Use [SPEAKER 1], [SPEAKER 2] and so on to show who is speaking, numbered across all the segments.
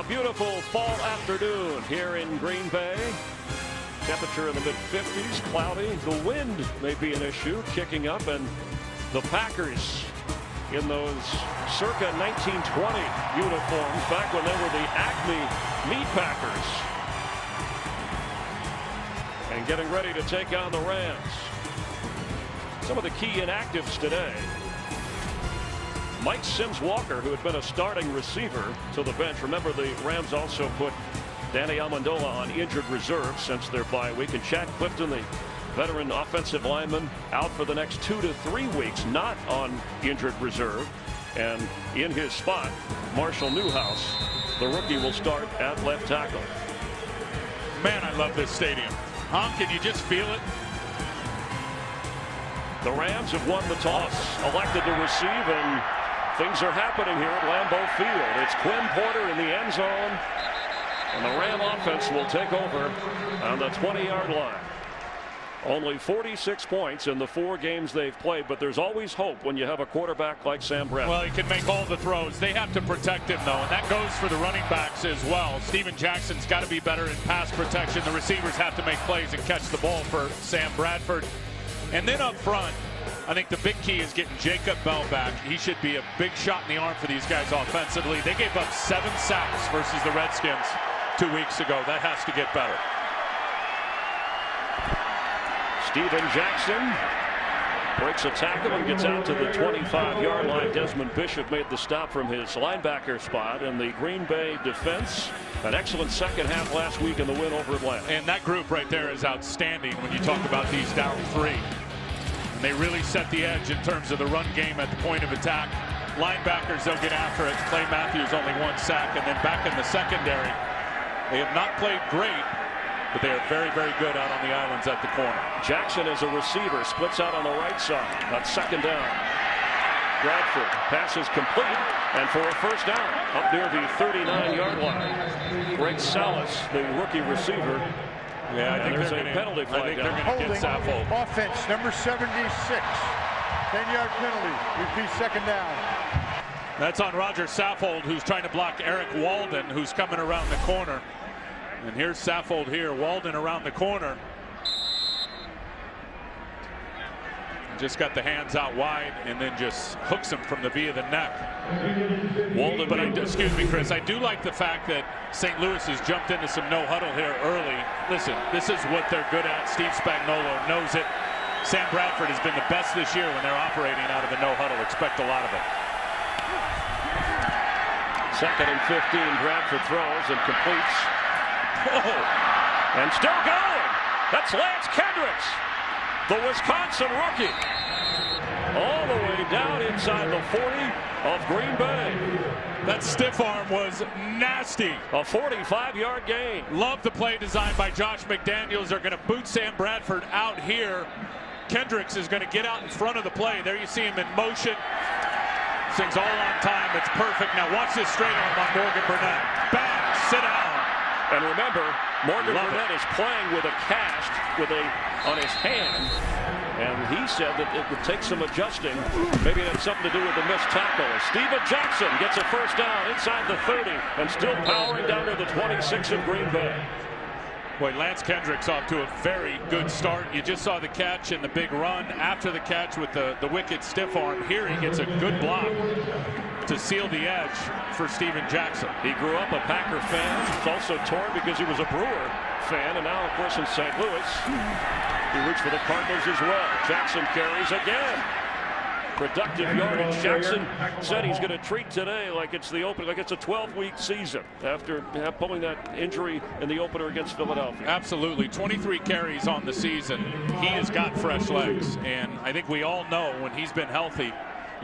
[SPEAKER 1] A beautiful fall afternoon here in Green Bay. Temperature in the mid-50s, cloudy. The wind may be an issue, kicking up, and the Packers in those circa 1920 uniforms back when they were the Acme Meat Packers, and getting ready to take on the Rams. Some of the key inactives today: Mike Sims-Walker, who had been a starting receiver, to the bench. Remember, the Rams also put Danny Amendola on injured reserve since their bye week, and Chad Clifton, the veteran offensive lineman, out for the next 2 to 3 weeks, not on injured reserve. And in his spot, Marshall Newhouse, the rookie, will start at left tackle.
[SPEAKER 2] Man, I love this stadium. Can you just feel it?
[SPEAKER 1] The Rams have won the toss, elected to receive, and things are happening here at Lambeau Field. It's Quinn Porter in the end zone, and the Ram offense will take over on the 20-yard line. Only 46 points in the 4 games they've played, but there's always hope when you have a quarterback like Sam Bradford.
[SPEAKER 2] Well, he can make all the throws. They have to protect him, though, and that goes for the running backs as well. Steven Jackson's got to be better in pass protection. The receivers have to make plays and catch the ball for Sam Bradford. And then up front, I think the big key is getting Jacob Bell back. He should be a big shot in the arm for these guys offensively. They gave up 7 sacks versus the Redskins 2 weeks ago. That has to get better.
[SPEAKER 1] Steven Jackson breaks a tackle and gets out to the 25-yard line. Desmond Bishop made the stop from his linebacker spot, and the Green Bay defense, an excellent second half last week in the win over Atlanta.
[SPEAKER 2] And that group right there is outstanding when you talk about these down 3. And they really set the edge in terms of the run game at the point of attack. Linebackers, they'll get after it. Clay Matthews only 1 sack, and then back in the secondary, they have not played great, but they are very, very good out on the islands at the corner. Jackson as a receiver splits out on the right side on second down. Bradford passes complete, and for a first down up near the 39-yard line. Greg Salas, the rookie receiver. Yeah, I think
[SPEAKER 1] there's
[SPEAKER 2] a
[SPEAKER 1] penalty flag.
[SPEAKER 2] They're going to get Saffold.
[SPEAKER 3] Offense number 76. 10-yard penalty. Would be second down.
[SPEAKER 2] That's on Roger Saffold, who's trying to block Eric Walden, who's coming around the corner. And here's Saffold here. Walden around the corner. Just got the hands out wide and then just hooks him from the V of the neck. Walden, but excuse me, Chris, I do like the fact that St. Louis has jumped into some no huddle here early. Listen, this is what they're good at. Steve Spagnuolo knows it. Sam Bradford has been the best this year when they're operating out of the no huddle. Expect a lot of it.
[SPEAKER 1] 2nd and 15. Bradford throws and completes. And still going. That's Lance Kendricks, the Wisconsin rookie, all the way down inside the 40 of Green Bay.
[SPEAKER 2] That stiff arm was nasty.
[SPEAKER 1] A 45-yard gain.
[SPEAKER 2] Love the play design by Josh McDaniels. They're going to boot Sam Bradford out here. Kendricks is going to get out in front of the play. There you see him in motion. Sings all on time. It's perfect. Now watch this straight arm on Morgan Burnett. Bang, sit down.
[SPEAKER 1] And remember, Morgan Burnett is playing with a cast on his hand, and he said that it would take some adjusting. Maybe it had something to do with the missed tackle. Steven Jackson gets a first down inside the 30 and still powering down to the 26 of Green Bay.
[SPEAKER 2] Boy, Lance Kendricks off to a very good start. You just saw the catch and the big run after the catch with the wicked stiff arm. Here he gets a good block to seal the edge for Steven Jackson.
[SPEAKER 1] He grew up a Packer fan. He's also torn because he was a Brewer fan, and now, of course, in St. Louis, he roots for the Cardinals as well. Jackson carries again. Productive yardage. Jackson said he's going to treat today like it's the opener, like it's a 12-week season after pulling that injury in the opener against Philadelphia.
[SPEAKER 2] Absolutely. 23 carries on the season. He has got fresh legs, and I think we all know when he's been healthy,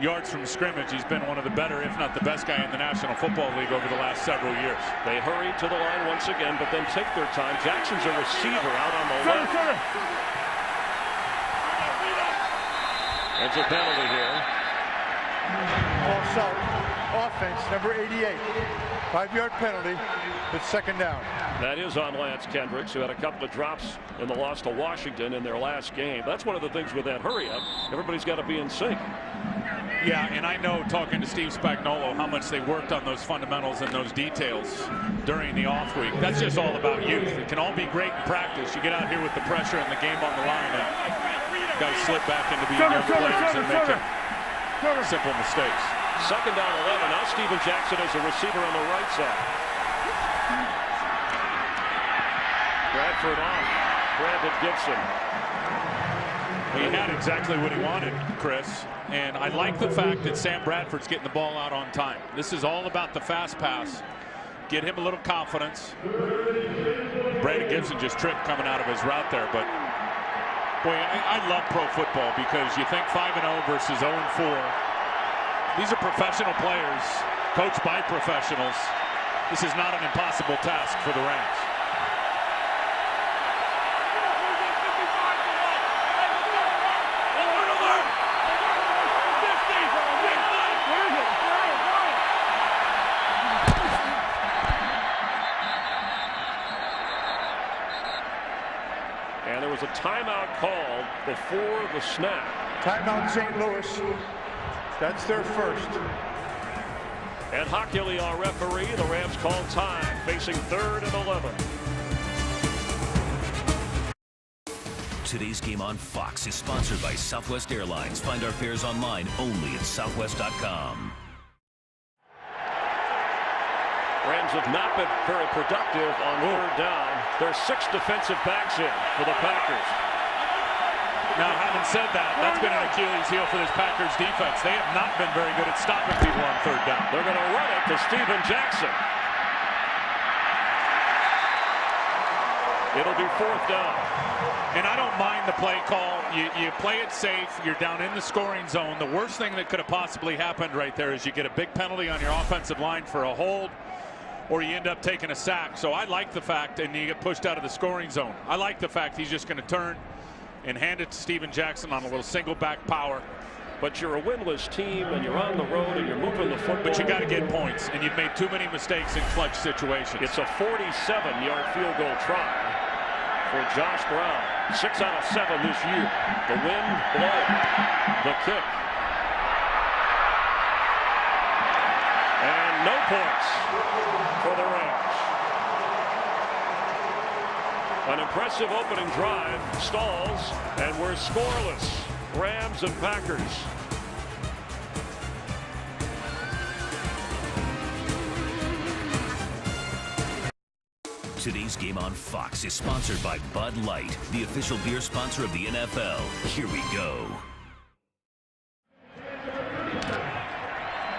[SPEAKER 2] yards from scrimmage, he's been one of the better, if not the best guy in the National Football League over the last several years.
[SPEAKER 1] They hurry to the line once again, but then take their time. Jackson's a receiver out on the left. There's a penalty here.
[SPEAKER 3] False out. Offense number 88. 5-yard penalty. It's second down.
[SPEAKER 1] That is on Lance Kendricks, who had a couple of drops in the loss to Washington in their last game. That's one of the things with that hurry up. Everybody's got to be in sync.
[SPEAKER 2] Yeah, and I know, talking to Steve Spagnuolo, how much they worked on those fundamentals and those details during the off week. That's just all about youth. It can all be great in practice. You get out here with the pressure and the game on the line, and guys slip back into being young players and making simple mistakes.
[SPEAKER 1] Second down 11. Now Steven Jackson is a receiver on the right side. Bradford off. Brandon Gibson.
[SPEAKER 2] He had exactly what he wanted, Chris. And I like the fact that Sam Bradford's getting the ball out on time. This is all about the fast pass. Get him a little confidence. Brandon Gibson just tripped coming out of his route there. But, boy, I love pro football because you think 5-0 versus 0-4. These are professional players, coached by professionals. This is not an impossible task for the Rams.
[SPEAKER 1] And there was a timeout called before the snap.
[SPEAKER 3] Timeout St. Louis. That's their first.
[SPEAKER 1] And Hockley, our referee. The Rams call time, facing 3rd and 11.
[SPEAKER 4] Today's game on Fox is sponsored by Southwest Airlines. Find our fares online only at southwest.com.
[SPEAKER 1] Rams have not been very productive on 3rd down. There's 6 defensive backs in for the Packers.
[SPEAKER 2] Now, having said that, that's been an Achilles heel for this Packers defense. They have not been very good at stopping people on 3rd down.
[SPEAKER 1] They're going to run it to Steven Jackson. It'll be 4th down.
[SPEAKER 2] And I don't mind the play call. You play it safe. You're down in the scoring zone. The worst thing that could have possibly happened right there is you get a big penalty on your offensive line for a hold, or you end up taking a sack. So I like the fact, and you get pushed out of the scoring zone. I like the fact he's just going to turn and hand it to Steven Jackson on a little single back power.
[SPEAKER 1] But you're a winless team, and you're on the road, and you're moving the football.
[SPEAKER 2] But you got to get points, and you've made too many mistakes in clutch situations.
[SPEAKER 1] It's a 47-yard field goal try for Josh Brown. 6 out of 7 this year. The wind blowing. The kick. And no points for the Rams. An impressive opening drive stalls, and we're scoreless. Rams and Packers.
[SPEAKER 4] Today's game on Fox is sponsored by Bud Light, the official beer sponsor of the NFL. Here we go.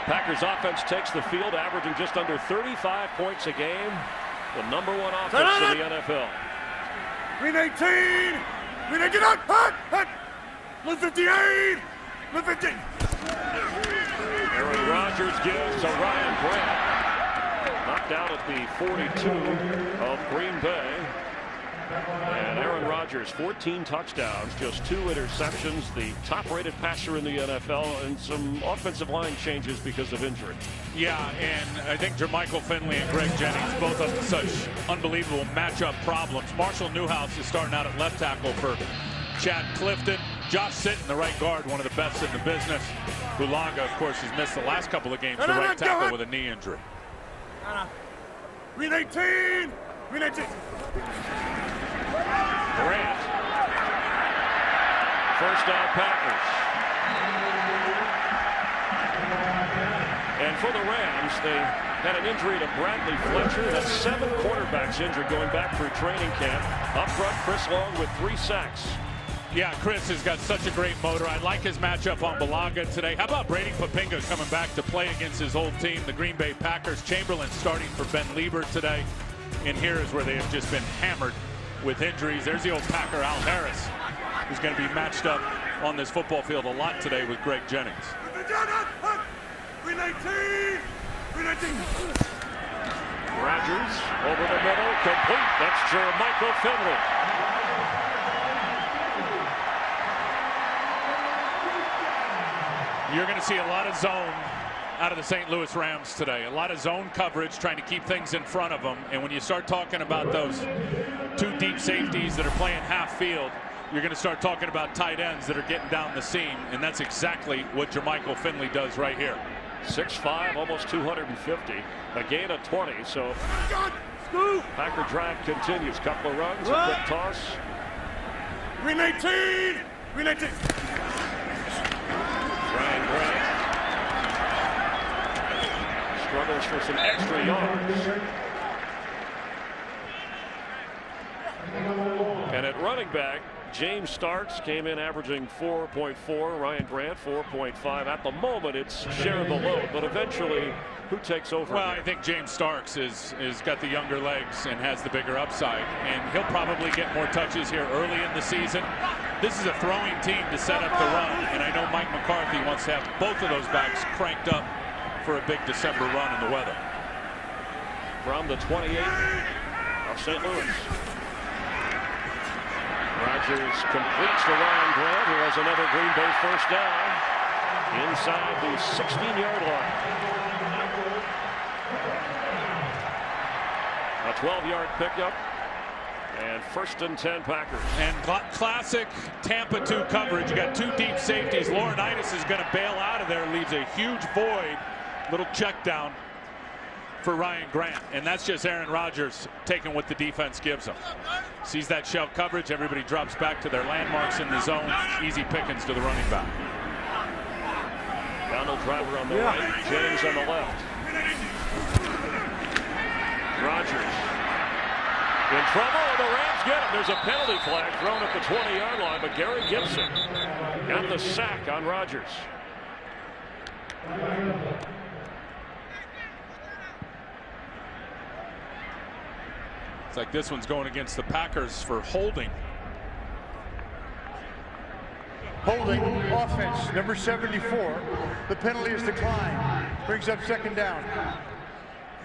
[SPEAKER 1] Packers offense takes the field, averaging just under 35 points a game. The #1 offense in the NFL.
[SPEAKER 3] Green 18. Green 18. Get out. Hut. Blue 58. Blue 15.
[SPEAKER 1] Aaron Rodgers gives to Ryan Grant. Knocked out at the 42 of Green Bay. And Aaron Rodgers, 14 touchdowns, just 2 interceptions, the top-rated passer in the NFL, and some offensive line changes because of injury.
[SPEAKER 2] Yeah, and I think Jermichael Finley and Greg Jennings both have such unbelievable matchup problems. Marshall Newhouse is starting out at left tackle for Chad Clifton. Josh Sitton, the right guard, one of the best in the business. Bulaga, of course, has missed the last couple of games, the right tackle with a knee injury.
[SPEAKER 3] Green 18. Green 18.
[SPEAKER 1] Grant. First down, Packers. And for the Rams, they had an injury to Bradley Fletcher. That's 7 quarterbacks injured going back through training camp. Up front, Chris Long with 3 sacks.
[SPEAKER 2] Yeah, Chris has got such a great motor. I like his matchup on Bulaga today. How about Brady Papinga coming back to play against his old team, the Green Bay Packers? Chamberlain starting for Ben Lieber today. And here is where they have just been hammered with injuries. There's the old Packer, Al Harris, who's going to be matched up on this football field a lot today with Greg Jennings.
[SPEAKER 1] Rodgers over the middle, complete. That's Jermichael Finley.
[SPEAKER 2] You're going to see a lot of zone out of the St. Louis Rams today. A lot of zone coverage, trying to keep things in front of them. And when you start talking about those 2 deep safeties that are playing half field, you're going to start talking about tight ends that are getting down the seam, and that's exactly what Jermichael Finley does right here.
[SPEAKER 1] 6'5", almost 250, a gain of 20. So Packer drive continues. Couple of runs, a quick toss.
[SPEAKER 3] Green 18! Green 18!
[SPEAKER 1] Ryan Grant struggles for some extra yards. And at running back, James Starks came in averaging 4.4. Ryan Grant 4.5. At the moment, it's sharing the load, but eventually, who takes over?
[SPEAKER 2] Well,
[SPEAKER 1] here?
[SPEAKER 2] I think James Starks is got the younger legs and has the bigger upside, and he'll probably get more touches here early in the season. This is a throwing team to set up the run, and I know Mike McCarthy wants to have both of those backs cranked up for a big December run in the weather.
[SPEAKER 1] From the 28 of St. Louis. Rodgers completes to Ryan Grant, who has another Green Bay first down inside the 16-yard line. A 12-yard pickup and 1st and 10 Packers.
[SPEAKER 2] And classic Tampa 2 coverage. You got two deep safeties. Laurinaitis is going to bail out of there, leaves a huge void. Little check down for Ryan Grant, and that's just Aaron Rodgers taking what the defense gives him. Sees that shell coverage, everybody drops back to their landmarks in the zone. Easy pickings to the running back.
[SPEAKER 1] Donald Driver on the right, James on the left. Rodgers in trouble, and the Rams get him. There's a penalty flag thrown at the 20-yard line, but Gary Gibson got the sack on Rodgers.
[SPEAKER 2] It's like this one's going against the Packers for holding.
[SPEAKER 5] Holding, offense, number 74. The penalty is declined. Brings up 2nd down.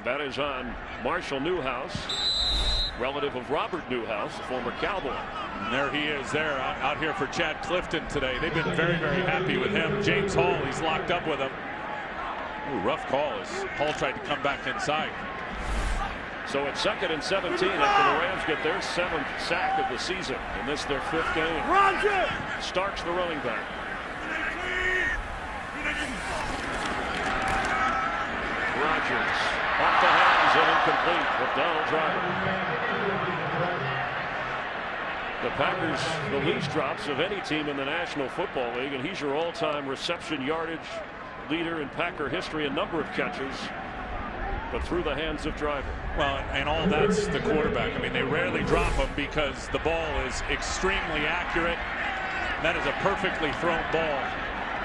[SPEAKER 1] That is on Marshall Newhouse, relative of Robert Newhouse, the former Cowboy.
[SPEAKER 2] And there he is there out here for Chad Clifton today. They've been very, very happy with him. James Hall, he's locked up with him. Ooh, rough call as Hall tried to come back inside.
[SPEAKER 1] So it's 2nd and 17 after the Rams get their 7th sack of the season, and this their 5th game.
[SPEAKER 3] Roger!
[SPEAKER 1] Starks the running back. Rodgers off the hands and incomplete with Donald Driver. The Packers the least drops of any team in the National Football League, and he's your all-time reception yardage leader in Packer history, a number of catches, but through the hands of Driver.
[SPEAKER 2] Well, and all that's the quarterback. I mean, they rarely drop him because the ball is extremely accurate. That is a perfectly thrown ball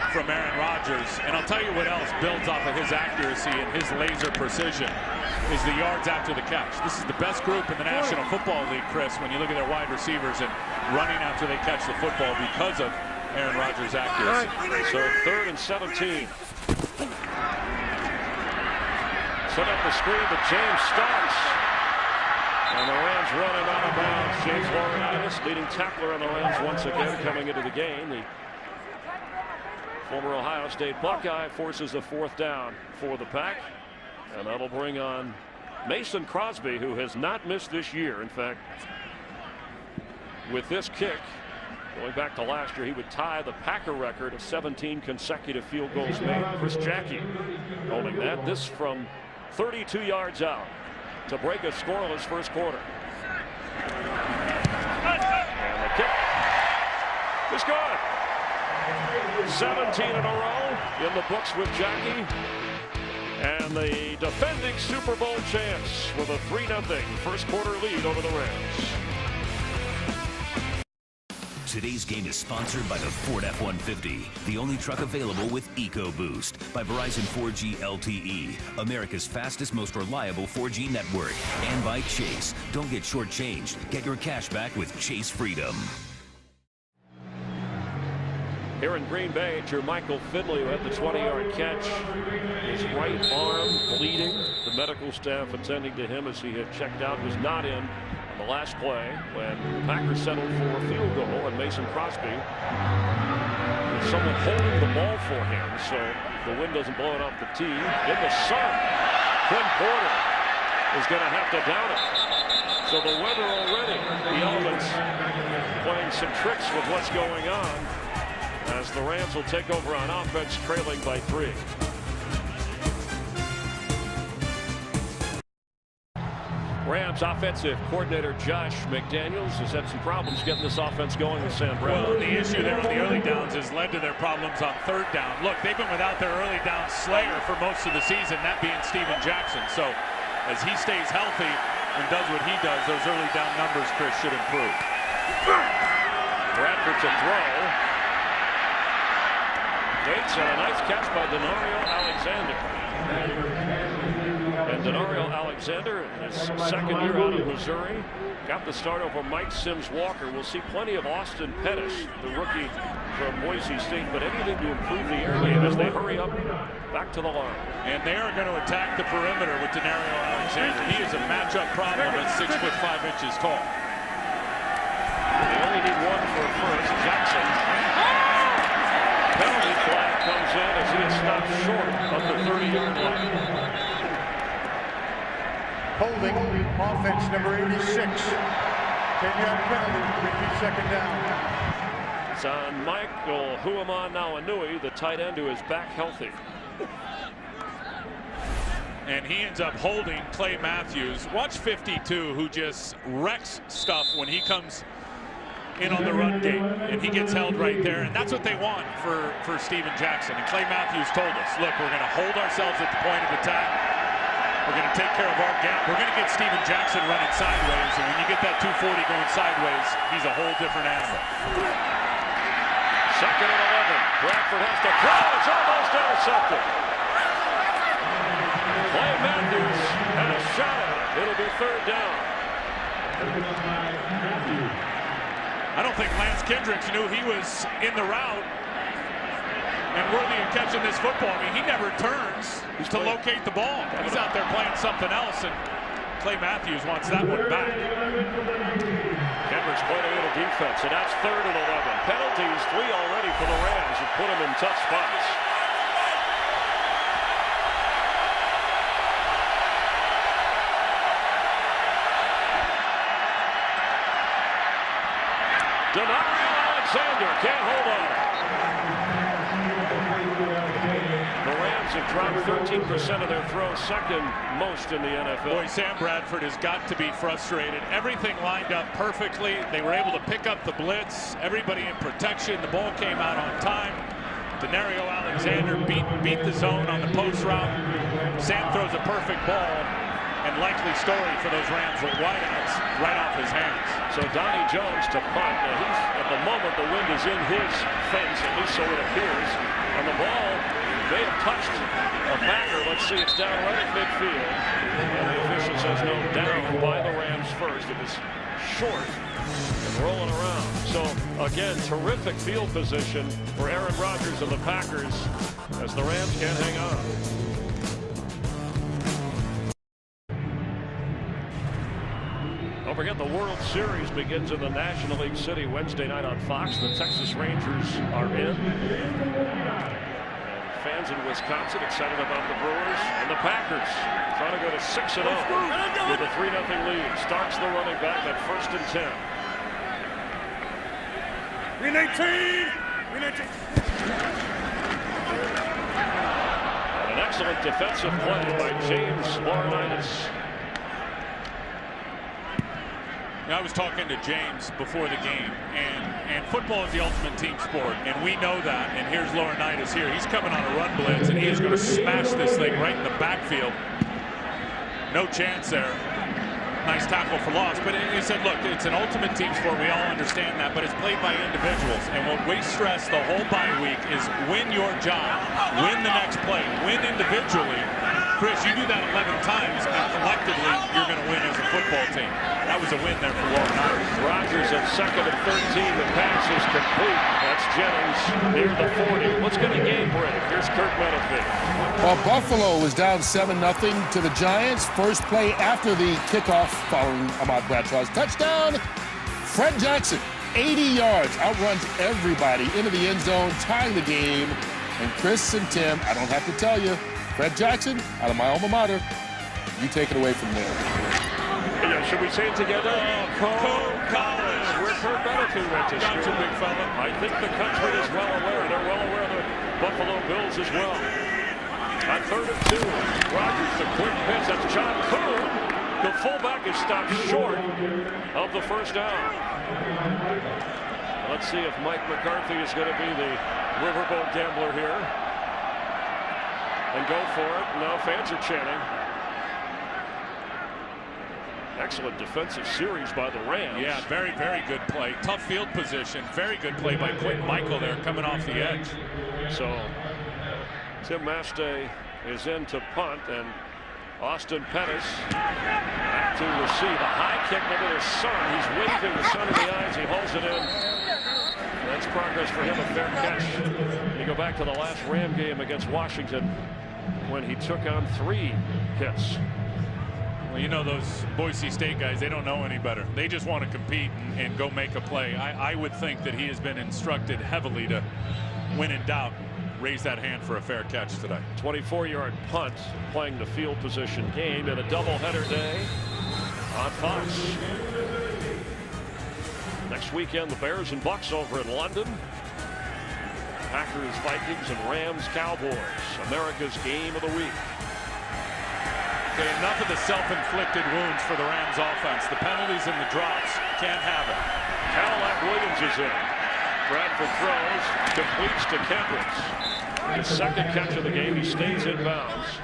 [SPEAKER 2] from Aaron Rodgers. And I'll tell you what else builds off of his accuracy and his laser precision is the yards after the catch. This is the best group in the National Football League, Chris, when you look at their wide receivers and running after they catch the football because of Aaron Rodgers' accuracy.
[SPEAKER 1] So 3rd and 17. Set up the screen to James Starks. And the Rams run him out of bounds. James Laurinaitis, leading tackler on the Rams once again coming into the game. The former Ohio State Buckeye forces a 4th down for the Pack. And that'll bring on Mason Crosby, who has not missed this year. In fact, with this kick, going back to last year, he would tie the Packer record of 17 consecutive field goals made. Chris Jackie holding that. This from 32 yards out to break a scoreless first quarter. And the kick is good. 17 in a row in the books with Jackie. And the defending Super Bowl champs with a 3-0 first quarter lead over the Rams.
[SPEAKER 4] Today's game is sponsored by the Ford F-150, the only truck available with EcoBoost by Verizon 4G LTE, America's fastest, most reliable 4G network, and by Chase. Don't get shortchanged. Get your cash back with Chase Freedom.
[SPEAKER 1] Here in Green Bay, Jermichael Finley, who had the 20-yard catch, his right arm bleeding. The medical staff attending to him as he had checked out, was not in on the last play when the Packers settled for a field goal, and Mason Crosby with someone holding the ball for him so the wind doesn't blow it off the tee. In the sun, Quinn Porter is going to have to down it. So the weather already, the elements playing some tricks with what's going on as the Rams will take over on offense, trailing by 3. Rams offensive coordinator Josh McDaniels has had some problems getting this offense going with Sam Brown.
[SPEAKER 2] Well, the issue there on the early downs has led to their problems on 3rd down. Look, they've been without their early down slayer for most of the season, that being Steven Jackson. So as he stays healthy and does what he does, those early down numbers, Chris, should improve.
[SPEAKER 1] Bradford to throw. Gates and a nice catch by Denario Alexander. And Denario Alexander, his 2nd year out of Missouri, got the start over Mike Sims-Walker. We'll see plenty of Austin Pettis, the rookie from Boise State, but anything to improve the air game as they hurry up back to the line.
[SPEAKER 2] And they are going to attack the perimeter with Denario Alexander. He is a matchup problem at 6'5" tall.
[SPEAKER 1] They only need 1 for a first. Jackson. Penalty flag comes in as he is stopped short of the 30-yard line.
[SPEAKER 5] Holding offense number 86. 10-yard penalty, repeat 2nd down.
[SPEAKER 1] It's on Michael Huamanawanui, the tight end, who is back healthy.
[SPEAKER 2] And he ends up holding Clay Matthews. Watch 52, who just wrecks stuff when he comes in on the run game, and he gets held right there, and that's what they want for Steven Jackson. And Clay Matthews told us, look, we're going to hold ourselves at the point of attack. We're going to take care of our gap. We're going to get Steven Jackson running sideways, and when you get that 240 going sideways, he's a whole different animal.
[SPEAKER 1] 2nd and 11. Bradford has to throw. It's almost intercepted. Clay Matthews had a shot at it. It'll be 3rd down.
[SPEAKER 2] I don't think Lance Kendricks knew he was in the route and worthy of catching this football. I mean, he never turns to locate the ball. He's out there playing something else, and Clay Matthews wants that one back.
[SPEAKER 1] Kendricks playing a little defense, and that's 3rd and 11. Penalties, 3 already for the Rams, have put them in tough spots. Denario Alexander can't hold on. The Rams have dropped 13% of their throws, 2nd most in the NFL.
[SPEAKER 2] Boy, Sam Bradford has got to be frustrated. Everything lined up perfectly. They were able to pick up the blitz. Everybody in protection. The ball came out on time. Denario Alexander beat the zone on the post route. Sam throws a perfect ball. And likely story for those Rams with wideouts right off his hands.
[SPEAKER 1] So Donnie Jones to punt. Now he's, at the moment, the wind is in his face, at least so it appears. And the ball may have touched a backer. Let's see, it's down right at midfield. And the official says no, down by the Rams first. It was short and rolling around. So, again, terrific field position for Aaron Rodgers and the Packers as the Rams can't hang on. Don't forget the World Series begins in the National League City Wednesday night on Fox. The Texas Rangers are in. And fans in Wisconsin excited about the Brewers. And the Packers trying to go to 6-0 with a 3-0 lead. Starks the running back at 1st and 10.
[SPEAKER 3] Green 18! Green 18!
[SPEAKER 1] And an excellent defensive play by James Laurinaitis.
[SPEAKER 2] I was talking to James before the game, and football is the ultimate team sport, and we know that. And here's Laurinaitis here. He's coming on a run blitz, and he is going to smash this thing right in the backfield. No chance there. Nice tackle for loss. But he said, look, it's an ultimate team sport. We all understand that, but it's played by individuals. And what we stress the whole bye week is win your job, win the next play, win individually. Chris, you do that 11 times, and collectively, you're going to win as a football team. That was a win there for Laurinaitis.
[SPEAKER 1] Rodgers at 2nd and 13. The pass is complete. That's Jennings near the 40. Let's get a game break. Here's Kirk Menefee.
[SPEAKER 6] Well, Buffalo was down 7-0 to the Giants. First play after the kickoff following Ahmad Bradshaw's touchdown. Fred Jackson, 80 yards, outruns everybody into the end zone, tying the game. And Chris and Tim, I don't have to tell you, Fred Jackson, out of my alma mater, you take it away from there.
[SPEAKER 1] You Should we say it together?
[SPEAKER 2] Cole Collins.
[SPEAKER 1] Where Kurt Benetton went to school.
[SPEAKER 2] Gotcha, big fella.
[SPEAKER 1] I think the country is well aware. They're well aware of the Buffalo Bills as well. On 3rd and 2, Rodgers, the quick pitch. That's John Kuhn. The fullback is stopped short of the first down. Let's see if Mike McCarthy is going to be the riverboat gambler here and go for it. No, fans are chanting. Excellent defensive series by the Rams.
[SPEAKER 2] Yeah, very, very good play. Tough field position. Very good play by Quentin Michael there coming off the edge.
[SPEAKER 1] So Tim Mastay is in to punt, and Austin Pettis back to receive. A high kick. Look at his son. He's waving the son in the eyes. He holds it in. That's progress for him, a fair catch. You go back to the last Ram game against Washington when he took on 3 hits.
[SPEAKER 2] Well, you know, those Boise State guys, they don't know any better. They just want to compete and go make a play. I would think that he has been instructed heavily to, when in doubt, raise that hand for a fair catch today.
[SPEAKER 1] 24-yard punt, playing the field position game in a doubleheader day on Fox. Next weekend, the Bears and Bucks over in London. Packers, Vikings, and Rams, Cowboys. America's game of the week.
[SPEAKER 2] Okay, enough of the self-inflicted wounds for the Rams offense. The penalties and the drops can't have it.
[SPEAKER 1] Cadillac Williams is in. Bradford throws, completes to Kendricks. His second catch of the game. He stays in bounds.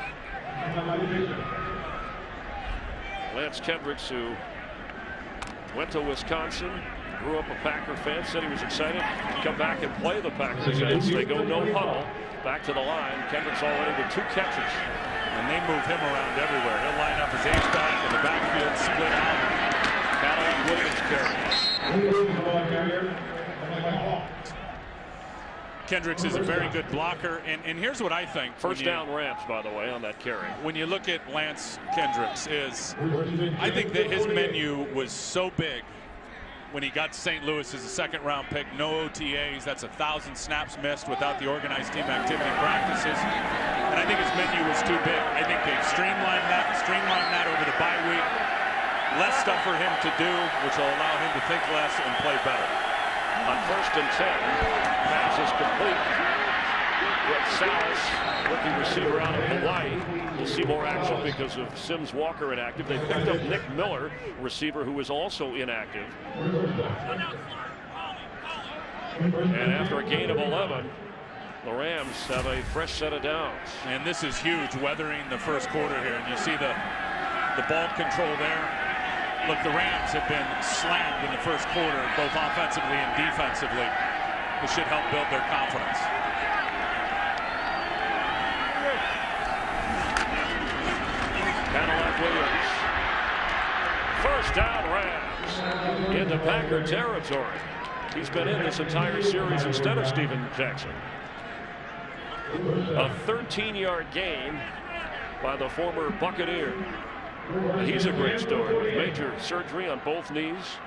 [SPEAKER 1] Lance Kendricks, who went to Wisconsin, grew up a Packer fan, said he was excited to come back and play the Packers as they go no huddle back to the line. Kendricks already with 2 catches.
[SPEAKER 2] And they move him around everywhere. He'll line up his H-back in the backfield, split out.
[SPEAKER 1] Cadillac Williams carry.
[SPEAKER 2] Kendricks is a very good blocker. And here's what I think.
[SPEAKER 1] First down Rams, by the way, on that carry.
[SPEAKER 2] When you look at Lance Kendricks, I think that his menu was so big when he got to St. Louis as a second-round pick. No OTAs. That's 1,000 snaps missed without the organized team activity practices. And I think his menu was too big. I think they've streamlined that over the bye week. Less stuff for him to do, which will allow him to think less and play better.
[SPEAKER 1] On 1st and 10, pass is complete. With Salas, rookie receiver out of Hawaii. We'll see more action because of Sims Walker inactive. They picked up Nick Miller, receiver who was also inactive. And after a gain of 11, the Rams have a fresh set of downs.
[SPEAKER 2] And this is huge, weathering the first quarter here. And you see the ball control there. Look, the Rams have been slammed in the first quarter, both offensively and defensively. This should help build their confidence.
[SPEAKER 1] Cadillac Williams. First down Rams into Packer territory. He's been in this entire series instead of Steven Jackson. A 13-yard gain by the former Buccaneer. And he's a great story with major surgery on both knees.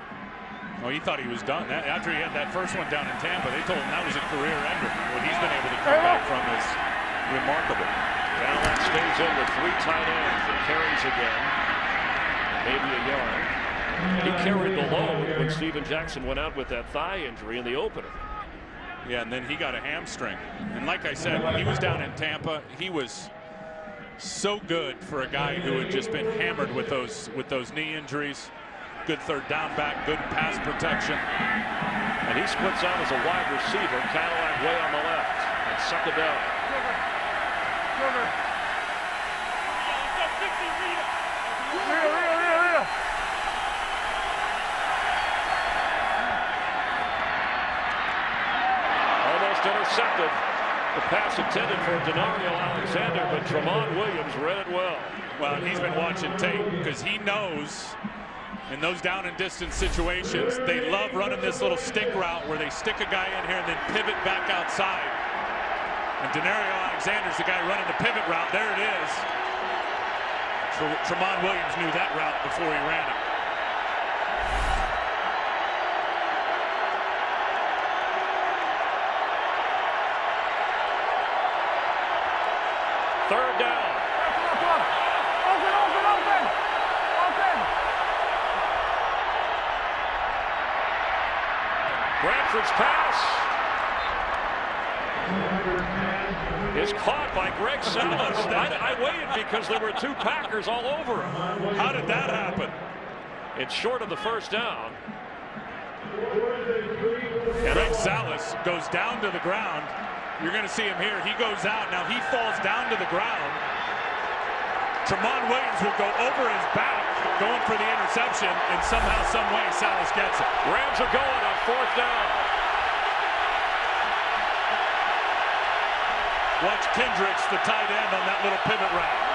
[SPEAKER 2] Oh, he thought he was done. After he had that first one down in Tampa, they told him that was a career ender. What he's been able to come back from is remarkable.
[SPEAKER 1] Cadillac stays in with 3 tight ends and carries again. Maybe a yard. He carried the load when Steven Jackson went out with that thigh injury in the opener.
[SPEAKER 2] Yeah, and then he got a hamstring. And like I said, when he was down in Tampa, he was so good for a guy who had just been hammered with those knee injuries. Good third down back, good pass protection.
[SPEAKER 1] And he splits out as a wide receiver. Cadillac way on the left. And second down. Almost intercepted. The pass intended for Denario Alexander, but Tramon Williams read it well.
[SPEAKER 2] Well, and he's been watching tape because he knows in those down and distance situations, they love running this little stick route where they stick a guy in here and then pivot back outside. And Denario Alexander's the guy running the pivot route. There it is. Tramon Williams knew that route before he ran it.
[SPEAKER 1] Third down. Bradford's pass is caught by Greg Salas. I waited because there were two Packers all over him.
[SPEAKER 2] How did that happen?
[SPEAKER 1] It's short of the first down.
[SPEAKER 2] Greg Salas goes down to the ground. You're going to see him here. He goes out. Now he falls down to the ground. Tramon Williams will go over his back, going for the interception, and somehow, some way, Salas gets it.
[SPEAKER 1] Rams are going on fourth down.
[SPEAKER 2] Watch Kendricks, the tight end, on that little pivot route.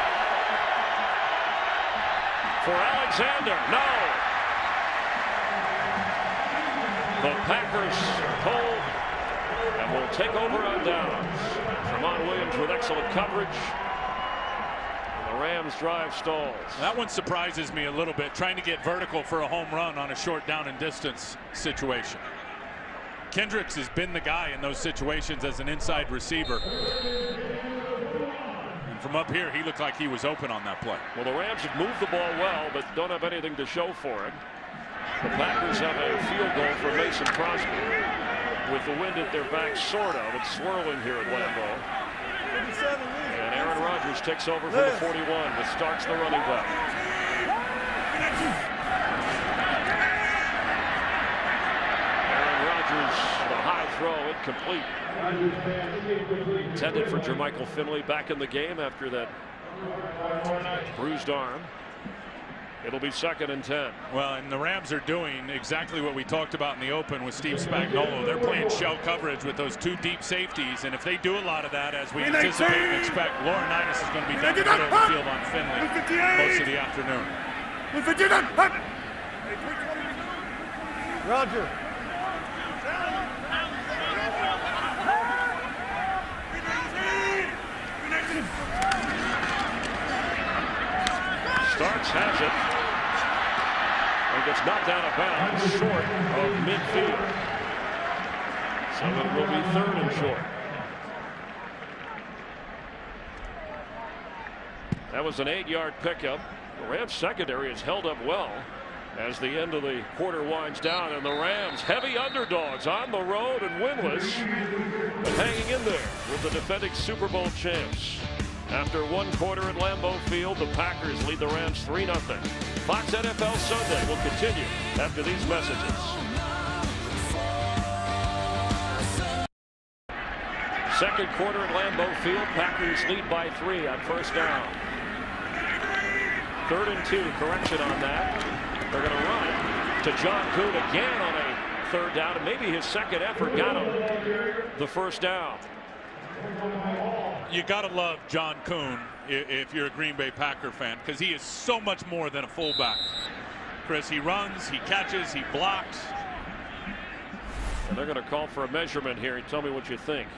[SPEAKER 1] For Alexander, no. The Packers hold and will take over on downs. Tramon Williams with excellent coverage. And the Rams drive stalls.
[SPEAKER 2] That one surprises me a little bit, trying to get vertical for a home run on a short down and distance situation. Kendricks has been the guy in those situations as an inside receiver. And from up here, he looked like he was open on that play.
[SPEAKER 1] Well, the Rams have moved the ball well, but don't have anything to show for it. The Packers have a field goal for Mason Crosby. With the wind at their back, sort of. It's swirling here at Lambeau. And Aaron Rodgers takes over for the 41, with Starks the running back. Aaron Rodgers, the high throw, incomplete. Intended for Jermichael Finley, back in the game after that bruised arm. It'll be 2nd and 10.
[SPEAKER 2] Well, and the Rams are doing exactly what we talked about in the open with Steve Spagnuolo. They're playing shell coverage with those two deep safeties, and if they do a lot of that, as we anticipate and expect, Laurinaitis is going to be down the middle of the field on Finley most of the afternoon.
[SPEAKER 3] Roger.
[SPEAKER 1] Starks has it. And gets knocked out of bounds short of midfield. So it will be 3rd and short. That was an 8-yard pickup. The Rams secondary has held up well as the end of the quarter winds down, and the Rams, heavy underdogs on the road and winless, but hanging in there with the defending Super Bowl champs. After 1 quarter at Lambeau Field, the Packers lead the Rams 3-0. Fox NFL Sunday will continue after these messages. Second quarter at Lambeau Field, Packers lead by 3 on first down. 3rd and 2, correction on that. They're going to run it to John Kuhn again on a 3rd down, and maybe his second effort got him the first down.
[SPEAKER 2] You got to love John Kuhn if you're a Green Bay Packer fan, because he is so much more than a fullback. Chris, he runs, he catches, he blocks.
[SPEAKER 1] And they're going to call for a measurement here. Tell me what you think.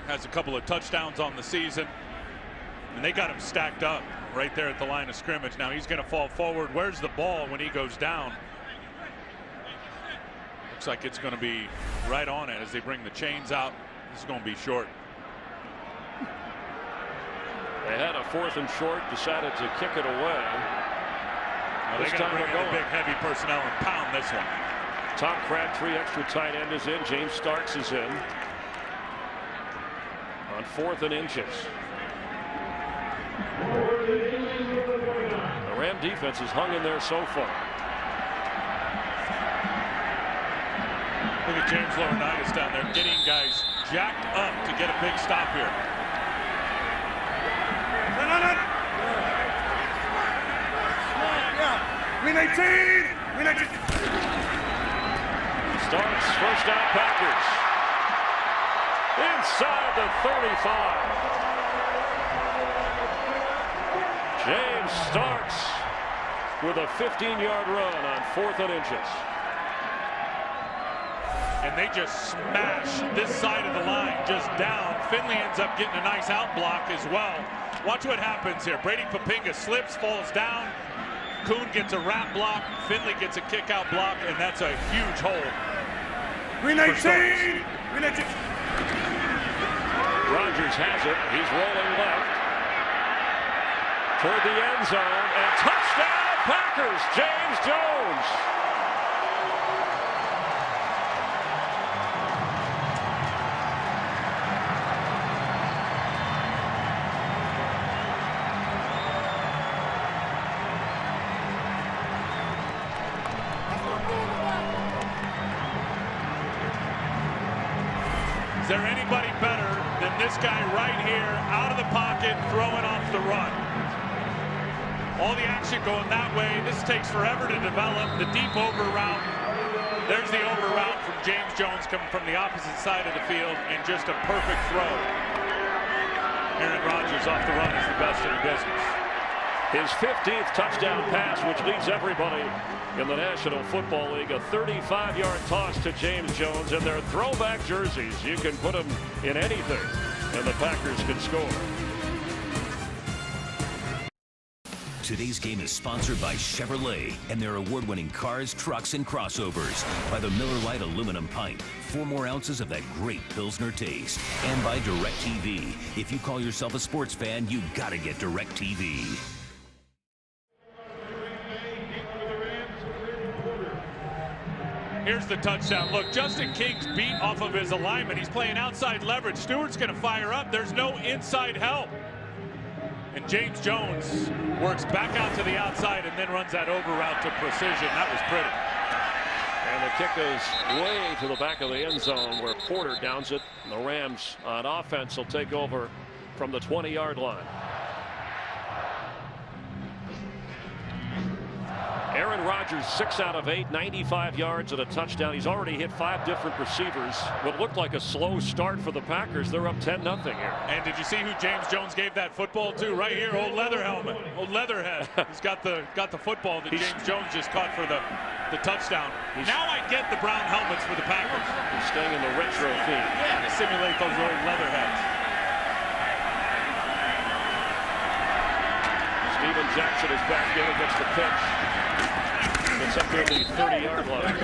[SPEAKER 2] Has a couple of touchdowns on the season, and they got him stacked up right there at the line of scrimmage. Now he's going to fall forward. Where's the ball when he goes down? Looks like it's going to be right on it as they bring the chains out. This is going to be short.
[SPEAKER 1] They had a 4th and short, decided to kick it away.
[SPEAKER 2] Well, they got to bring in a big heavy personnel and pound this one.
[SPEAKER 1] Tom Crabtree, extra tight end, is in. James Starks is in. On 4th and inches. The Ram defense has hung in there so far.
[SPEAKER 2] Look at James Laurinaitis down there getting guys jacked up to get a big stop here.
[SPEAKER 3] Win 18! Win 18!
[SPEAKER 1] Starks, first down Packers. Inside the 35. James Starks with a 15-yard run on 4th and inches.
[SPEAKER 2] And they just smash this side of the line just down. Finley ends up getting a nice out block as well. Watch what happens here. Brady Papinga slips, falls down. Kuhn gets a wrap block. Finley gets a kick out block, and that's a huge hole.
[SPEAKER 3] Win 18! Win 18!
[SPEAKER 1] Rodgers has it. He's rolling left toward the end zone, and touchdown Packers. James Jones.
[SPEAKER 2] there anybody better than this guy right here, out of the pocket, throwing off the run? All the action going that way. This takes forever to develop. The deep over route. There's the over route from James Jones coming from the opposite side of the field, and just a perfect throw. Aaron Rodgers off the run is the best in the business.
[SPEAKER 1] His 15th touchdown pass, which leads everybody in the National Football League. A 35-yard toss to James Jones, and their throwback jerseys. You can put them in anything, and the Packers can score.
[SPEAKER 4] Today's game is sponsored by Chevrolet and their award-winning cars, trucks, and crossovers. By the Miller Lite aluminum pint, 4 more ounces of that great Pilsner taste. And by DirecTV. If you call yourself a sports fan, you gotta get DirecTV.
[SPEAKER 2] Here's the touchdown. Look, Justin King's beat off of his alignment. He's playing outside leverage. Stewart's going to fire up. There's no inside help. And James Jones works back out to the outside and then runs that over route to precision. That was pretty.
[SPEAKER 1] And the kick goes way to the back of the end zone where Porter downs it. And the Rams on offense will take over from the 20-yard line. Aaron Rodgers, 6 out of 8, 95 yards and a touchdown. He's already hit 5 different receivers. What looked like a slow start for the Packers. They're up 10-0 here.
[SPEAKER 2] And did you see who James Jones gave that football to? Right here, old leather helmet, old leatherhead. He's got the football that James Jones just caught for the touchdown. Now I get the brown helmets for the Packers.
[SPEAKER 1] He's staying in the retro theme.
[SPEAKER 2] Yeah, to simulate those old leatherheads.
[SPEAKER 1] Steven Jackson is back in against the pitch. It's up near the 30-yard line.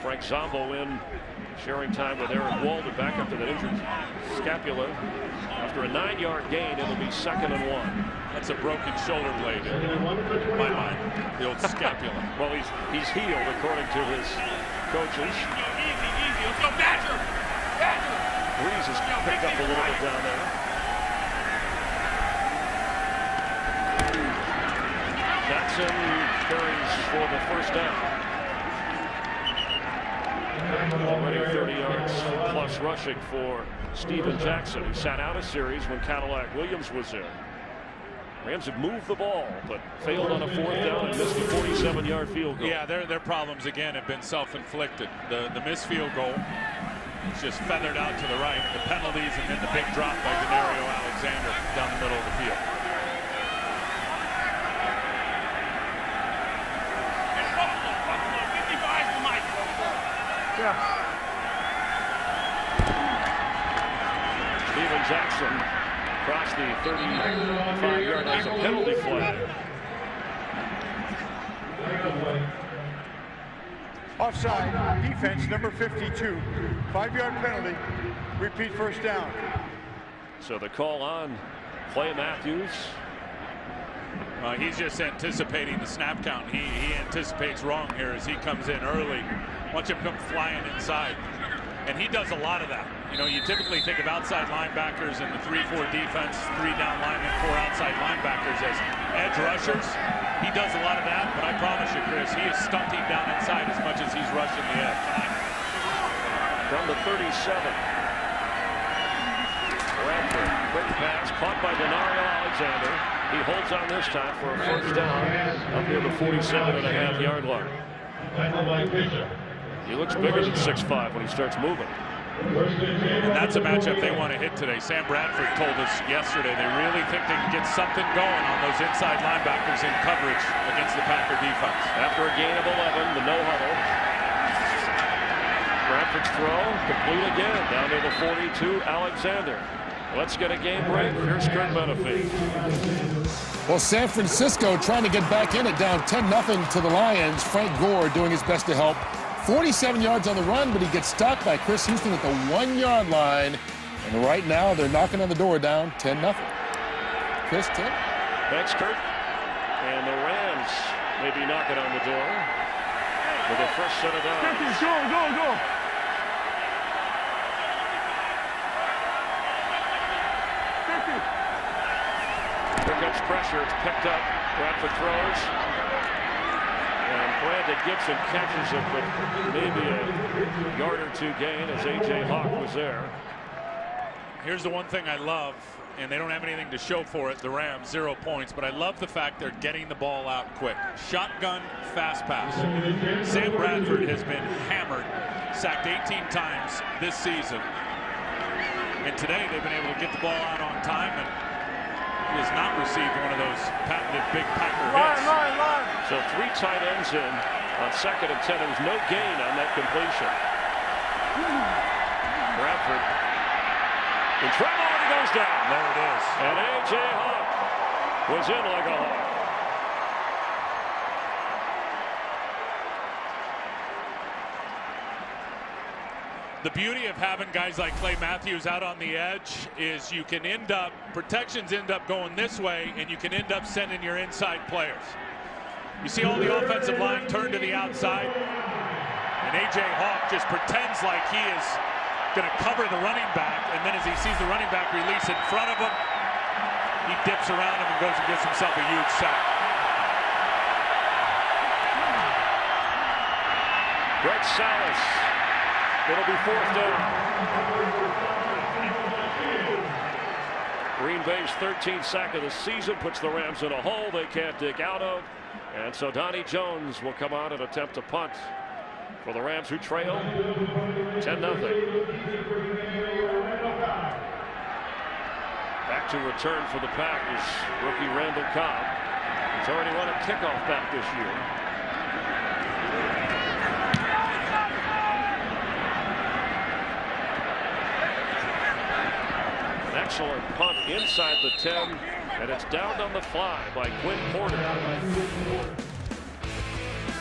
[SPEAKER 1] Frank Zombo in, sharing time with Eric Walden, back up to the injured scapula. After a 9-yard gain, it'll be 2nd and 1.
[SPEAKER 2] That's a broken shoulder blade in my mind. The old scapula.
[SPEAKER 1] Well, he's healed according to his coaches.
[SPEAKER 2] Easy. Let's go, Badger.
[SPEAKER 1] Breeze has picked up a little bit down there. Jackson carries for the first down. Already 30 yards plus rushing for Steven Jackson, who sat out a series when Cadillac Williams was in. Rams have moved the ball, but failed on a 4th down and missed a 47-yard field goal.
[SPEAKER 2] Yeah, their problems again have been self-inflicted. The missed field goal, it's just feathered out to the right. The penalties and then the big drop by Denario Alexander down the middle of the field.
[SPEAKER 1] Steven Jackson crossed the 35-yard line as a penalty flag.
[SPEAKER 5] Offside, defense, number 52. 5-yard penalty, repeat first down.
[SPEAKER 1] So the call on Clay Matthews.
[SPEAKER 2] He's just anticipating the snap count. He anticipates wrong here as he comes in early. Watch him come flying inside. And he does a lot of that. You know, you typically think of outside linebackers in the 3-4 defense, 3 down linemen, 4 outside linebackers as edge rushers. He does a lot of that, but I promise you, Chris, he is stunting down inside as much as he's rushing the edge.
[SPEAKER 1] From the 37. Bradford, quick pass, caught by Denario Alexander. He holds on this time for a first down up near the 47.5-yard line. He looks bigger than 6'5" when he starts moving.
[SPEAKER 2] And that's a matchup they want to hit today. Sam Bradford told us yesterday they really think they can get something going on those inside linebackers in coverage against the Packer defense.
[SPEAKER 1] After a gain of 11, the no-huddle. Bradford's throw, complete again, down to the 42, Alexander. Let's get a game break. Here's Kurt Menefee.
[SPEAKER 6] Well, San Francisco trying to get back in it, down 10-0 to the Lions. Frank Gore doing his best to help. 47 yards on the run, but he gets stopped by Chris Houston at the 1-yard line. And right now, they're knocking on the door down 10-0. Chris, 10.
[SPEAKER 1] Thanks, Kurt. And the Rams may be knocking on the door with their first set of downs.
[SPEAKER 3] Go. Here
[SPEAKER 1] comes pressure. It's picked up. Bradford throws. And Brandon Gibson catches it, but maybe a yard or two gain as A.J. Hawk was there.
[SPEAKER 2] Here's the one thing I love, and they don't have anything to show for it, the Rams, 0 points, but I love the fact they're getting the ball out quick. Shotgun, fast pass. Sam Bradford has been hammered, sacked 18 times this season. And today they've been able to get the ball out on time, and he has not received one of those patented big Packer hits.
[SPEAKER 1] So 3 tight ends in on 2nd and 10. There was no gain on that completion. Bradford in trouble, and he goes down.
[SPEAKER 2] There it is.
[SPEAKER 1] And A.J. Hawk was in like a hawk.
[SPEAKER 2] The beauty of having guys like Clay Matthews out on the edge is you can end up, protections end up going this way, and you can end up sending your inside players. You see all the offensive line turn to the outside, and A.J. Hawk just pretends like he is going to cover the running back, and then as he sees the running back release in front of him, he dips around him and goes and gets himself a huge sack.
[SPEAKER 1] Greg Salas. It'll be 4th down. Green Bay's 13th sack of the season puts the Rams in a hole they can't dig out of. And so Donnie Jones will come out and attempt to punt for the Rams, who trail 10-0. Back to return for the Packers, rookie Randall Cobb. He's already won a kickoff back this year. Excellent punt inside the 10, and it's down on the fly by Quinn Porter.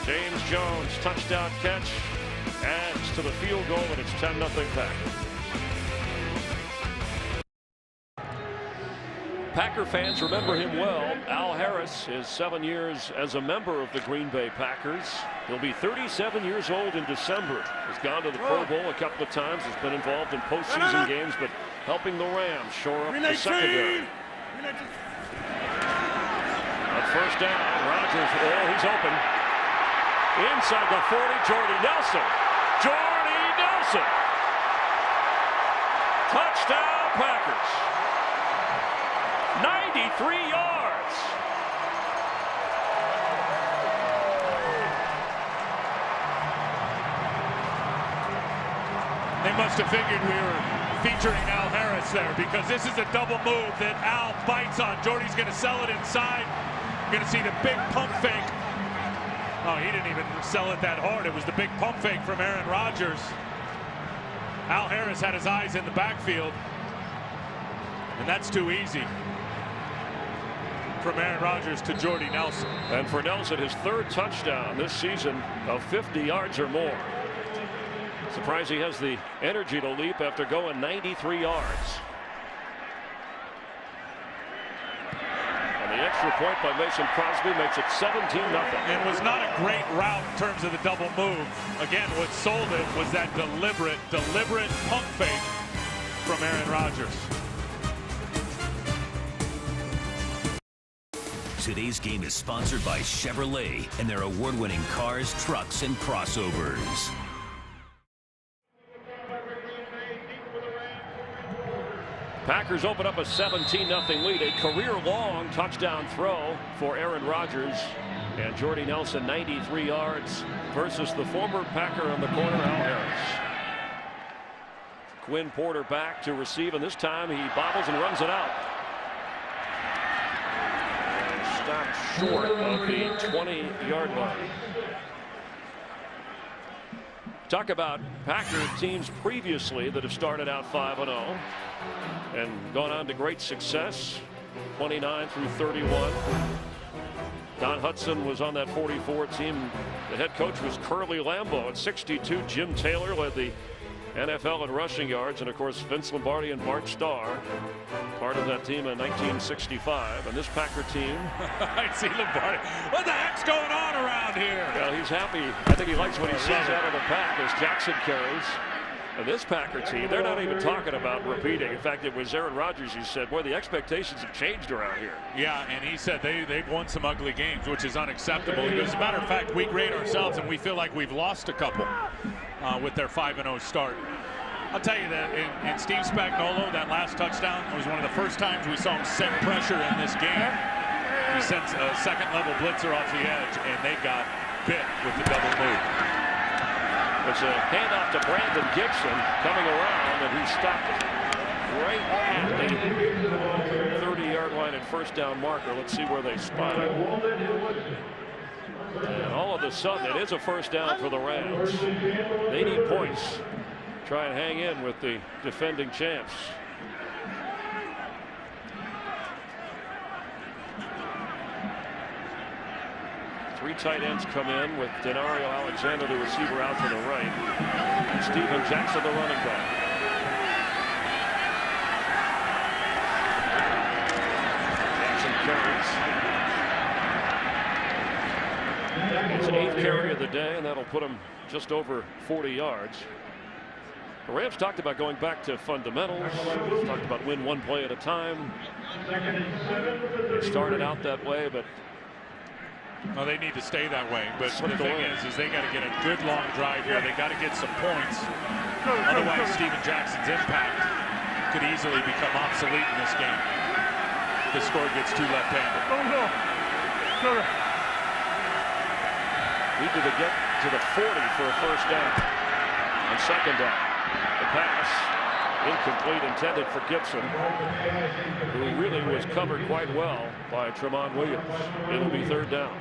[SPEAKER 1] James Jones, touchdown catch, adds to the field goal, and it's 10-0 Packers. Packer fans remember him well. Al Harris is 7 years as a member of the Green Bay Packers. He'll be 37 years old in December. He's gone to the Pro Bowl a couple of times. Has been involved in postseason games, but helping the Rams shore up the secondary. On 1st down, Rodgers, he's open. Inside the 40, Jordy Nelson. Jordy Nelson. Touchdown Packers. 93 yards.
[SPEAKER 2] They must have figured we were featuring Al Harris there, because this is a double move that Al bites on. Jordy's going to sell it inside. You're going to see the big pump fake. Oh, he didn't even sell it that hard. It was the big pump fake from Aaron Rodgers. Al Harris had his eyes in the backfield, and that's too easy. From Aaron Rodgers to Jordy Nelson.
[SPEAKER 1] And for Nelson, his 3rd touchdown this season of 50 yards or more. Surprised he has the energy to leap after going 93 yards. And the extra point by Mason Crosby makes it 17-0.
[SPEAKER 2] It was not a great route in terms of the double move. Again, what sold it was that deliberate pump fake from Aaron Rodgers.
[SPEAKER 4] Today's game is sponsored by Chevrolet and their award-winning cars, trucks, and crossovers.
[SPEAKER 1] Packers open up a 17-0 lead. A career-long touchdown throw for Aaron Rodgers. And Jordy Nelson, 93 yards versus the former Packer on the corner, Al Harris. Quinn Porter back to receive, and this time he bobbles and runs it out. Stopped short of the 20-yard line. Talk about Packer teams previously that have started out 5-0 and gone on to great success, 29 through 31. Don Hudson was on that 44 team. The head coach was Curly Lambeau at 62. Jim Taylor led the NFL in rushing yards, and of course Vince Lombardi and Bart Starr, part of that team in 1965. And this Packer team,
[SPEAKER 2] I see Lombardi. What the heck's going on around here?
[SPEAKER 1] Well, he's happy. I think he likes what he sees out of the pack as Jackson carries. And this Packer team, they're not even talking about repeating. In fact, it was Aaron Rodgers who said, boy, the expectations have changed around here.
[SPEAKER 2] Yeah, and he said they've won some ugly games, which is unacceptable. As a matter of fact, we grade ourselves, and we feel like we've lost a couple with their 5-0 start. I'll tell you that in Steve Spagnuolo, that last touchdown was one of the first times we saw him send pressure in this game. He sends a second-level blitzer off the edge, and they got bit with the double move.
[SPEAKER 1] It's a handoff to Brandon Gibson coming around, and he stopped right at the 30-yard line and first down marker. Let's see where they spot it. And all of a sudden, it is a first down for the Rams. They need points. Try and hang in with the defending champs. Three tight ends come in with Denario Alexander, the receiver, out to the right. And Steven Jackson, the running back. Jackson carries. It's an 8th carry of the day, and that'll put him just over 40 yards. The Rams talked about going back to fundamentals. Talked about win one play at a time. They started out that way, but
[SPEAKER 2] well, they need to stay that way. But the thing is they got to get a good long drive here. They got to get some points. Otherwise, Steven Jackson's impact could easily become obsolete in this game. The score gets too left-handed.
[SPEAKER 1] Need to get to the 40 for a first down. On second down. The pass incomplete, intended for Gibson, who really was covered quite well by Tramon Williams. It'll be third down.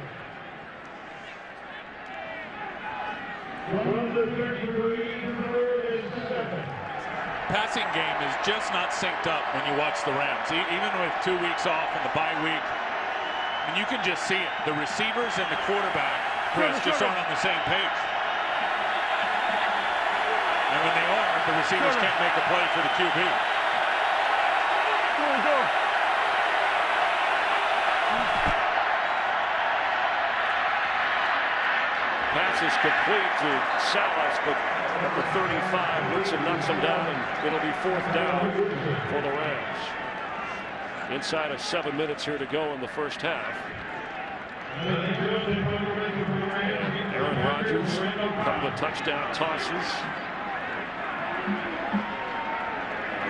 [SPEAKER 2] Passing game is just not synced up when you watch the Rams. Even with 2 weeks off and the bye week, and you can just see it. The receivers and the quarterback, Chris, just aren't on the same page. And when they are, the receivers can't make a play for the QB.
[SPEAKER 1] Pass is complete to Salas, but at the 35, Woodson knocks him down, and it'll be fourth down for the Rams. Inside of 7 minutes here to go in the first half. And Aaron Rodgers, a couple of touchdown tosses.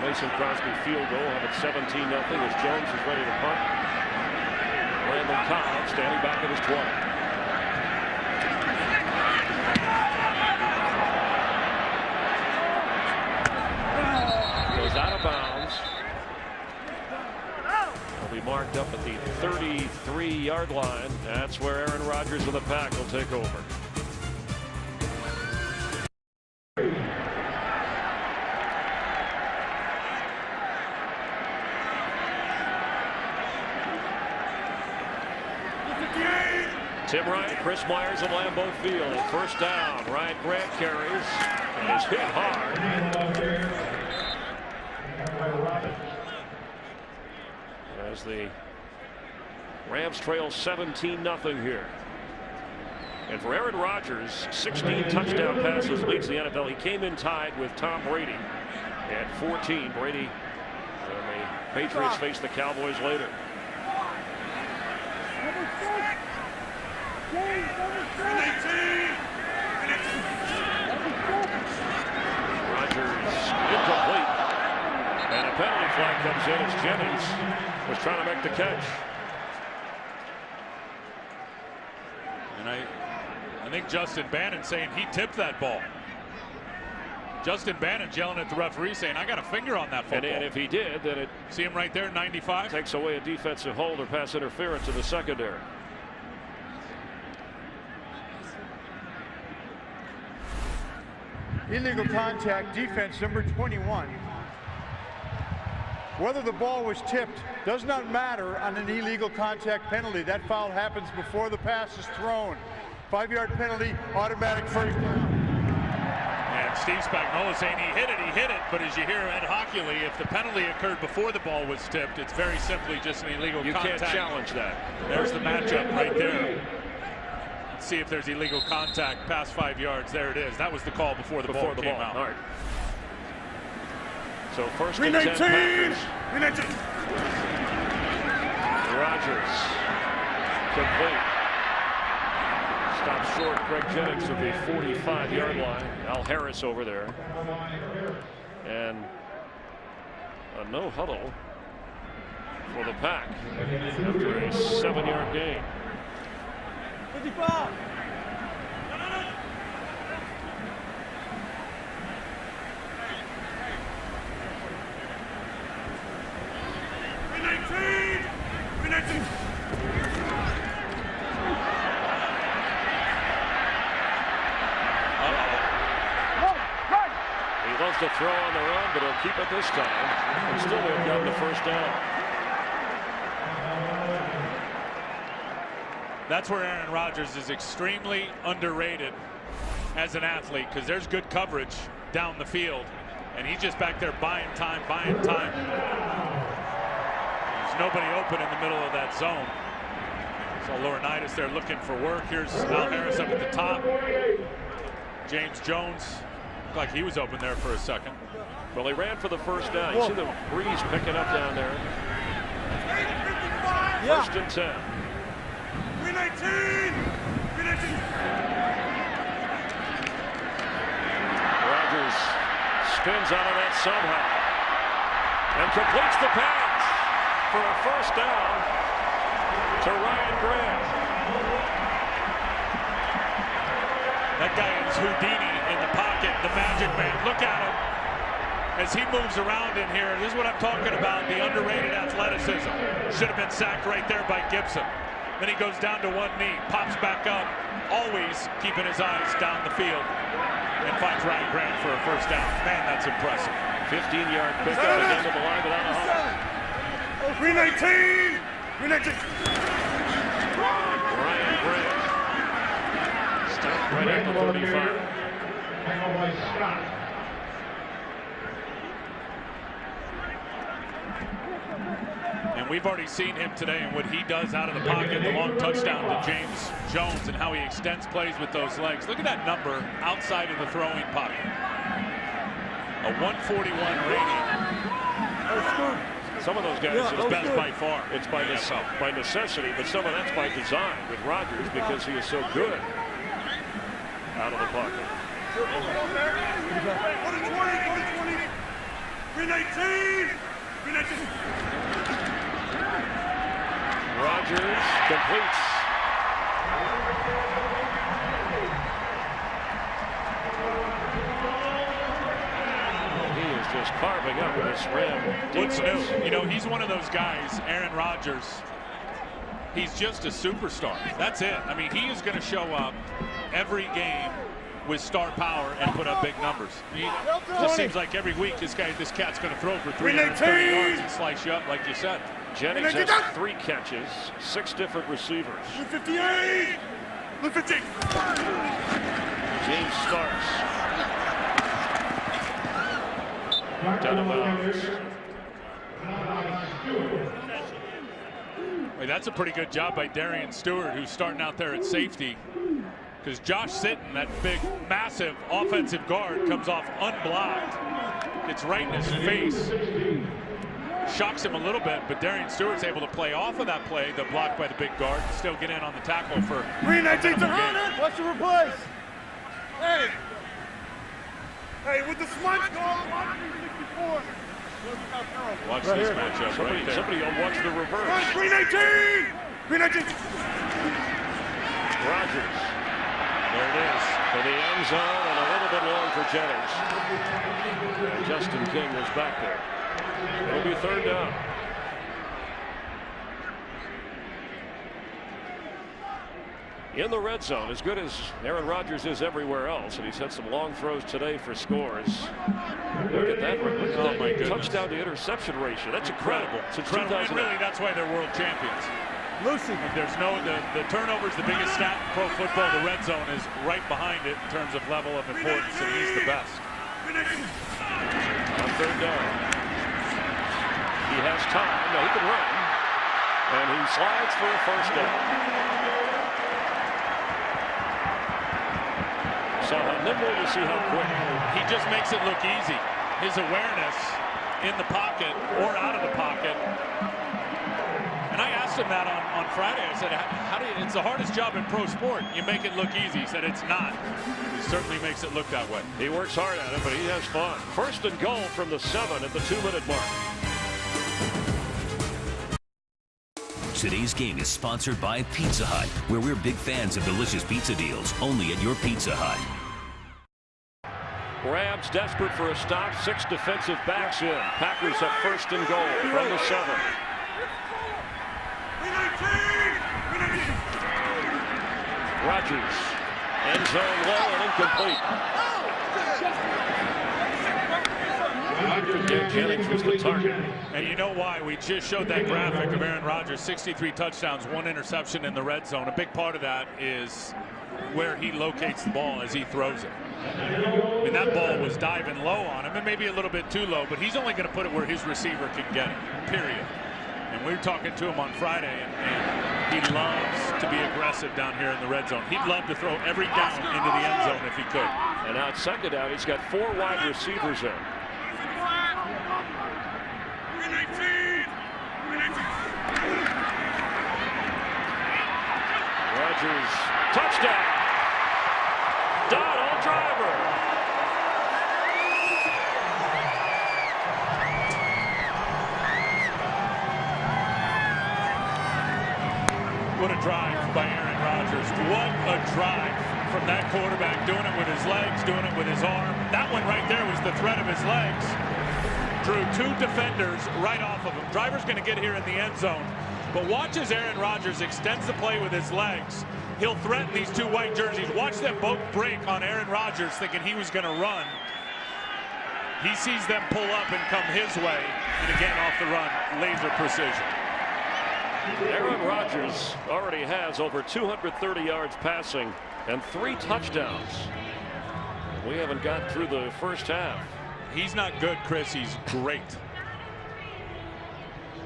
[SPEAKER 1] Mason Crosby field goal, have it 17-0 as Jones is ready to punt. Landon Cobb standing back at his 20. Goes out of bounds. Will be marked up at the 33-yard line. That's where Aaron Rodgers and the Pack will take over. Tim Wright, Chris Myers at Lambeau Field. First down. Ryan Grant carries and is hit hard. As the Rams trail 17-0 here. And for Aaron Rodgers, 16 touchdown passes, leads the NFL. He came in tied with Tom Brady at 14. Brady and the Patriots face the Cowboys later. Rodgers incomplete, and a penalty flag comes in as Jennings was trying to make the catch.
[SPEAKER 2] And I think Justin Bannon saying he tipped that ball. Justin Bannon's yelling at the referee saying, I got a finger on that football.
[SPEAKER 1] And if he did, then it
[SPEAKER 2] see him right there, 95.
[SPEAKER 1] Takes away a defensive hold or pass interference in the secondary.
[SPEAKER 5] Illegal contact, defense number 21. Whether the ball was tipped does not matter on an illegal contact penalty. That foul happens before the pass is thrown. 5-yard penalty, automatic first down.
[SPEAKER 2] And Steve Spagnuolo saying he hit it, but as you hear Ed Hockley, if the penalty occurred before the ball was tipped, it's very simply just an illegal contact.
[SPEAKER 1] You can't challenge that.
[SPEAKER 2] There's the matchup right there. See if there's illegal contact past 5 yards. There it is. That was the call before the ball came out.
[SPEAKER 1] All right. So first and 10 Packers.
[SPEAKER 3] 319.
[SPEAKER 1] Rodgers complete. Stops short. Greg Jennings of the 45-yard line. Al Harris over there. And a no huddle for the Pack after a 7-yard gain.
[SPEAKER 3] 55.
[SPEAKER 1] He loves to throw on the run, but he'll keep it this time. And still they've gotten the first down.
[SPEAKER 2] That's where Aaron Rodgers is extremely underrated as an athlete, because there's good coverage down the field, and he's just back there buying time, buying time. There's nobody open in the middle of that zone. So Laurinaitis there looking for work. Here's Al Harris up at the top. James Jones looked like he was open there for a second.
[SPEAKER 1] Well, he ran for the first down. You see the breeze picking up down there. First and 10.
[SPEAKER 3] 319.
[SPEAKER 1] Rodgers spins out of that somehow and completes the pass for a first down to Ryan Grant.
[SPEAKER 2] That guy is Houdini in the pocket, the magic man. Look at him as he moves around in here. This is what I'm talking about, the underrated athleticism. Should have been sacked right there by Gibson. Then he goes down to one knee, pops back up, always keeping his eyes down the field, and finds Ryan Grant for a first down. Man, that's impressive.
[SPEAKER 1] 15-yard pickup again to the line without a huddle.
[SPEAKER 3] 319. 319.
[SPEAKER 1] Ryan Grant stopped right at the 35.
[SPEAKER 2] And we've already seen him today and what he does out of the pocket, the long touchdown to James Jones and how he extends plays with those legs. Look at that number outside of the throwing pocket. A 141 rating.
[SPEAKER 1] Some of those guys,
[SPEAKER 2] His best by far.
[SPEAKER 1] It's by necessity, but some of that's by design with Rodgers because he is so good out of the pocket.
[SPEAKER 3] 319. 319.
[SPEAKER 1] Rodgers completes. He is just carving up with this Ram defense.
[SPEAKER 2] What's new? You know, he's one of those guys, Aaron Rodgers. He's just a superstar. That's it. I mean, he is going to show up every game with star power and put up big numbers. It just seems like every week this cat's going to throw for 330 yards and slice you up, like you said.
[SPEAKER 1] Jennings has 3 catches, 6 different receivers.
[SPEAKER 3] 58. 50.
[SPEAKER 1] James Starks. Down of bounds.
[SPEAKER 2] Wait, that's a pretty good job by Darian Stewart, who's starting out there at safety. Because Josh Sitton, that big, massive offensive guard, comes off unblocked. It's right in his face. Shocks him a little bit, but Darian Stewart's able to play off of that play, the block by the big guard, and still get in on the tackle for
[SPEAKER 3] 319 to run it. What's the replace? Hey. Hey, with the smudge going, 164.
[SPEAKER 2] Watch this matchup right there.
[SPEAKER 1] Somebody will watch the reverse.
[SPEAKER 3] 319. 319.
[SPEAKER 1] Rodgers. There it is. For the end zone and a little bit long for Jennings. And Justin King was back there. It'll be third down. In the red zone, as good as Aaron Rodgers is everywhere else, and he's had some long throws today for scores. Look at that. Look at that.
[SPEAKER 2] My goodness.
[SPEAKER 1] Touchdown to interception ratio. That's incredible. Since
[SPEAKER 2] Incredible. And really, that's why they're world champions.
[SPEAKER 3] Lucy.
[SPEAKER 2] There's no, the turnover's the biggest stat in pro football. The red zone is right behind it in terms of level of importance, and he's the best.
[SPEAKER 1] On third down. He has time. No, he can run. And he slides for a first down. So how nimble, you see how quick.
[SPEAKER 2] He just makes it look easy. His awareness in the pocket or out of the pocket. And I asked him that on Friday. I said, how do you, it's the hardest job in pro sport. You make it look easy. He said it's not. He certainly makes it look that way.
[SPEAKER 1] He works hard at it, but he has fun. First and goal from the 7 at the 2-minute mark.
[SPEAKER 4] Today's game is sponsored by Pizza Hut, where we're big fans of delicious pizza deals only at your Pizza Hut.
[SPEAKER 1] Rams desperate for a stop. 6 defensive backs in. Packers at first and goal from the 7. Rodgers, end zone low and incomplete. Jennings was the target.
[SPEAKER 2] And you know why? We just showed that graphic of Aaron Rodgers, 63 touchdowns, 1 interception in the red zone. A big part of that is where he locates the ball as he throws it. I mean, that ball was diving low on him, and maybe a little bit too low, but he's only going to put it where his receiver can get it, period. And we were talking to him on Friday, and he loves to be aggressive down here in the red zone. He'd love to throw every down into the end zone if he could.
[SPEAKER 1] And now at second down, he's got 4 wide receivers in. Rodgers, touchdown. Donald Driver.
[SPEAKER 2] What a drive by Aaron Rodgers. What a drive from that quarterback, doing it with his legs, doing it with his arm. That one right there was the threat of his legs. Drew 2 defenders right off of him. Driver's going to get here in the end zone. But watch as Aaron Rodgers extends the play with his legs. He'll threaten these 2 white jerseys. Watch them both break on Aaron Rodgers, thinking he was going to run. He sees them pull up and come his way. And again, off the run, laser precision.
[SPEAKER 1] Aaron Rodgers already has over 230 yards passing and 3 touchdowns. We haven't got through the first half.
[SPEAKER 2] He's not good, Chris. He's great.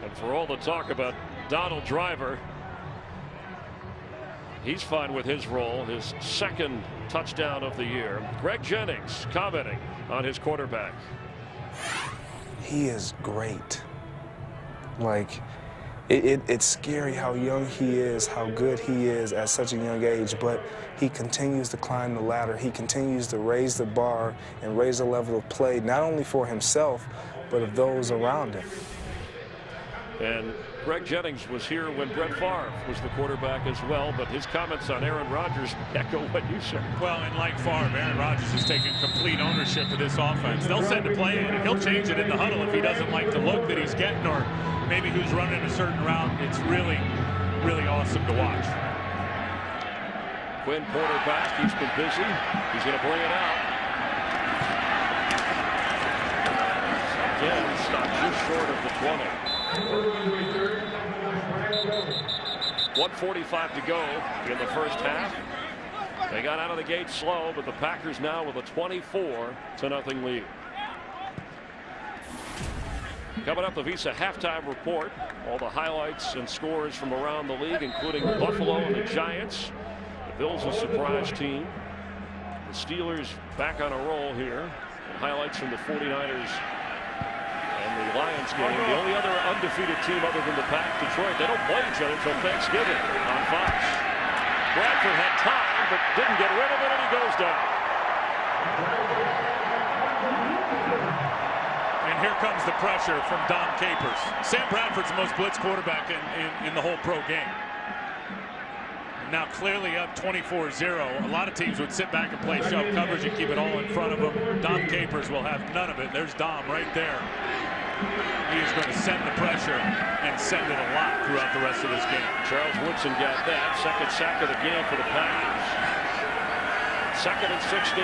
[SPEAKER 1] And for all the talk about Donald Driver, he's fine with his role, his 2nd touchdown of the year. Greg Jennings commenting on his quarterback.
[SPEAKER 7] He is great. Like, it's scary how young he is, how good he is at such a young age, but he continues to climb the ladder. He continues to raise the bar and raise the level of play, not only for himself, but of those around him.
[SPEAKER 1] And Greg Jennings was here when Brett Favre was the quarterback as well, but his comments on Aaron Rodgers echo what you said.
[SPEAKER 2] Well, and like Favre, Aaron Rodgers is taking complete ownership of this offense. They'll send a play in, and he'll change it in the huddle if he doesn't like the look that he's getting or maybe who's running a certain route. It's really, really awesome to watch.
[SPEAKER 1] Quinn Porter back. He's been busy. He's going to bring it out. Again, stopped just short of the 20. 1:45 to go in the first half. They got out of the gate slow, but the Packers now with a 24-0 lead. Coming up, the Visa halftime report. All the highlights and scores from around the league, including Buffalo and the Giants. The Bills a surprise team. The Steelers back on a roll here. And highlights from the 49ers and the Lions game. The only other undefeated team other than the Pack, Detroit, they don't play each other until Thanksgiving on Fox. Bradford had time, but didn't get rid of it, and he goes down.
[SPEAKER 2] And here comes the pressure from Dom Capers. Sam Bradford's the most blitz quarterback in the whole pro game. Now clearly up 24-0. A lot of teams would sit back and play shove coverage and keep it all in front of them. Dom Capers will have none of it. There's Dom right there. He is going to send the pressure and send it a lot throughout the rest of this game.
[SPEAKER 1] Charles Woodson got that. 2nd sack of the game for the Packers. 2nd and 16.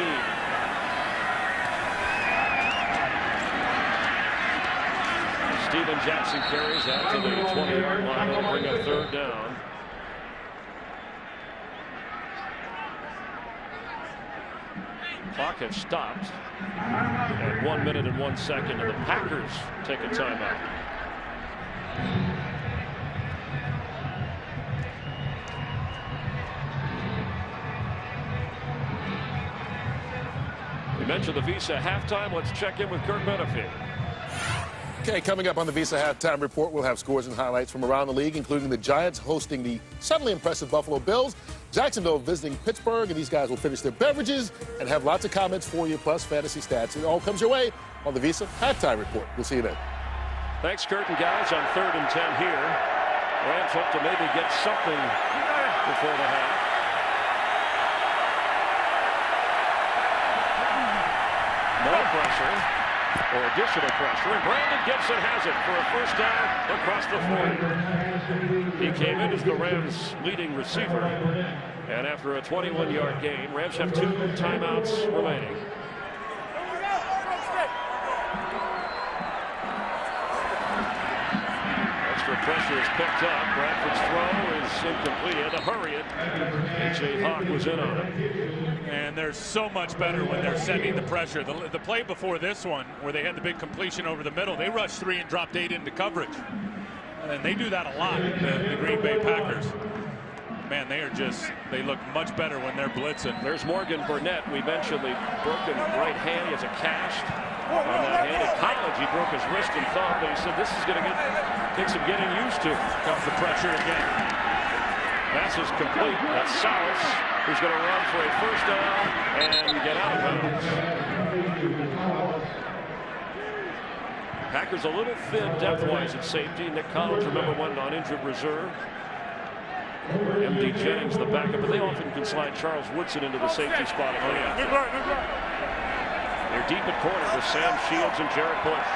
[SPEAKER 1] Steven Jackson carries out to the 20-yard line. They'll bring up 3rd down. Clock has stopped at 1 minute and 1 second, and the Packers take a timeout. We mentioned the Visa halftime. Let's check in with Kurt Menefee.
[SPEAKER 6] Okay, coming up on the Visa Halftime Report, we'll have scores and highlights from around the league, including the Giants hosting the suddenly impressive Buffalo Bills, Jacksonville visiting Pittsburgh, and these guys will finish their beverages and have lots of comments for you, plus fantasy stats. It all comes your way on the Visa Halftime Report. We'll see you then.
[SPEAKER 1] Thanks, Kurt and guys. On 3rd and 10 here. Rams hope to maybe get something before the half. More pressure, or additional pressure, and Brandon Gibson has it for a first down across the 40. He came in as the Rams' leading receiver, and after a 21-yard gain, Rams have 2 timeouts remaining. Extra pressure is picked up. Bradford's throw is incomplete. He had to hurry it. A.J. Hawk was in on it.
[SPEAKER 2] And they're so much better when they're sending the pressure. The play before this one, where they had the big completion over the middle, they rushed 3 and dropped 8 into coverage. And they do that a lot, the Green Bay Packers. Man, they look much better when they're blitzing.
[SPEAKER 1] There's Morgan Burnett. We mentioned the broken right hand. He has a cast on that hand. In college, he broke his wrist and thumb, but he said this is going to take some getting used to.
[SPEAKER 2] Comes the pressure again.
[SPEAKER 1] Pass is complete. That's Salas, who's going to run for a first down and get out of bounds. Packers a little thin depth-wise at safety. Nick Collins, remember, went on injured reserve. M.D. Jennings, the backup, but they often can slide Charles Woodson into the safety spot. They're deep at corner with Sam Shields and Jarrett Bush.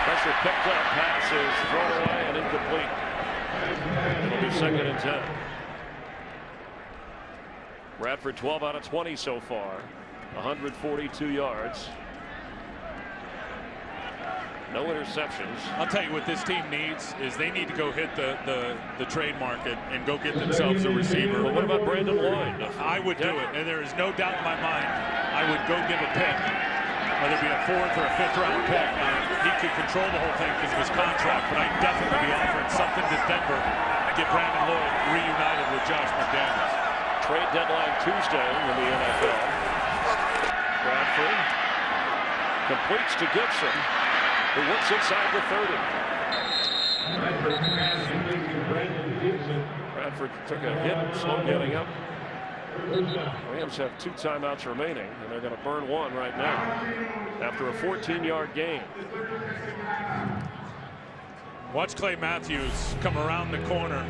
[SPEAKER 1] Pressure picked up, pass is thrown away and incomplete. It'll be 2nd and 10. Bradford 12 out of 20 so far, 142 yards. No interceptions.
[SPEAKER 2] I'll tell you what this team needs is they need to go hit the trade market and go get themselves a receiver.
[SPEAKER 1] Well, what about Brandon Lloyd?
[SPEAKER 2] I would do it, and there is no doubt in my mind I would go give a pick, whether it be a 4th or a 5th round pick. He could control the whole thing because of his contract, but I'd definitely be offering something to Denver and get Brandon Lloyd reunited with Josh McDaniels.
[SPEAKER 1] Trade deadline Tuesday in the NFL. Bradford completes to Gibson, who looks inside the 30. Bradford took a hit, slow getting up. Rams have 2 timeouts remaining, and they're going to burn 1 right now after a 14-yard gain.
[SPEAKER 2] Watch Clay Matthews come around the corner.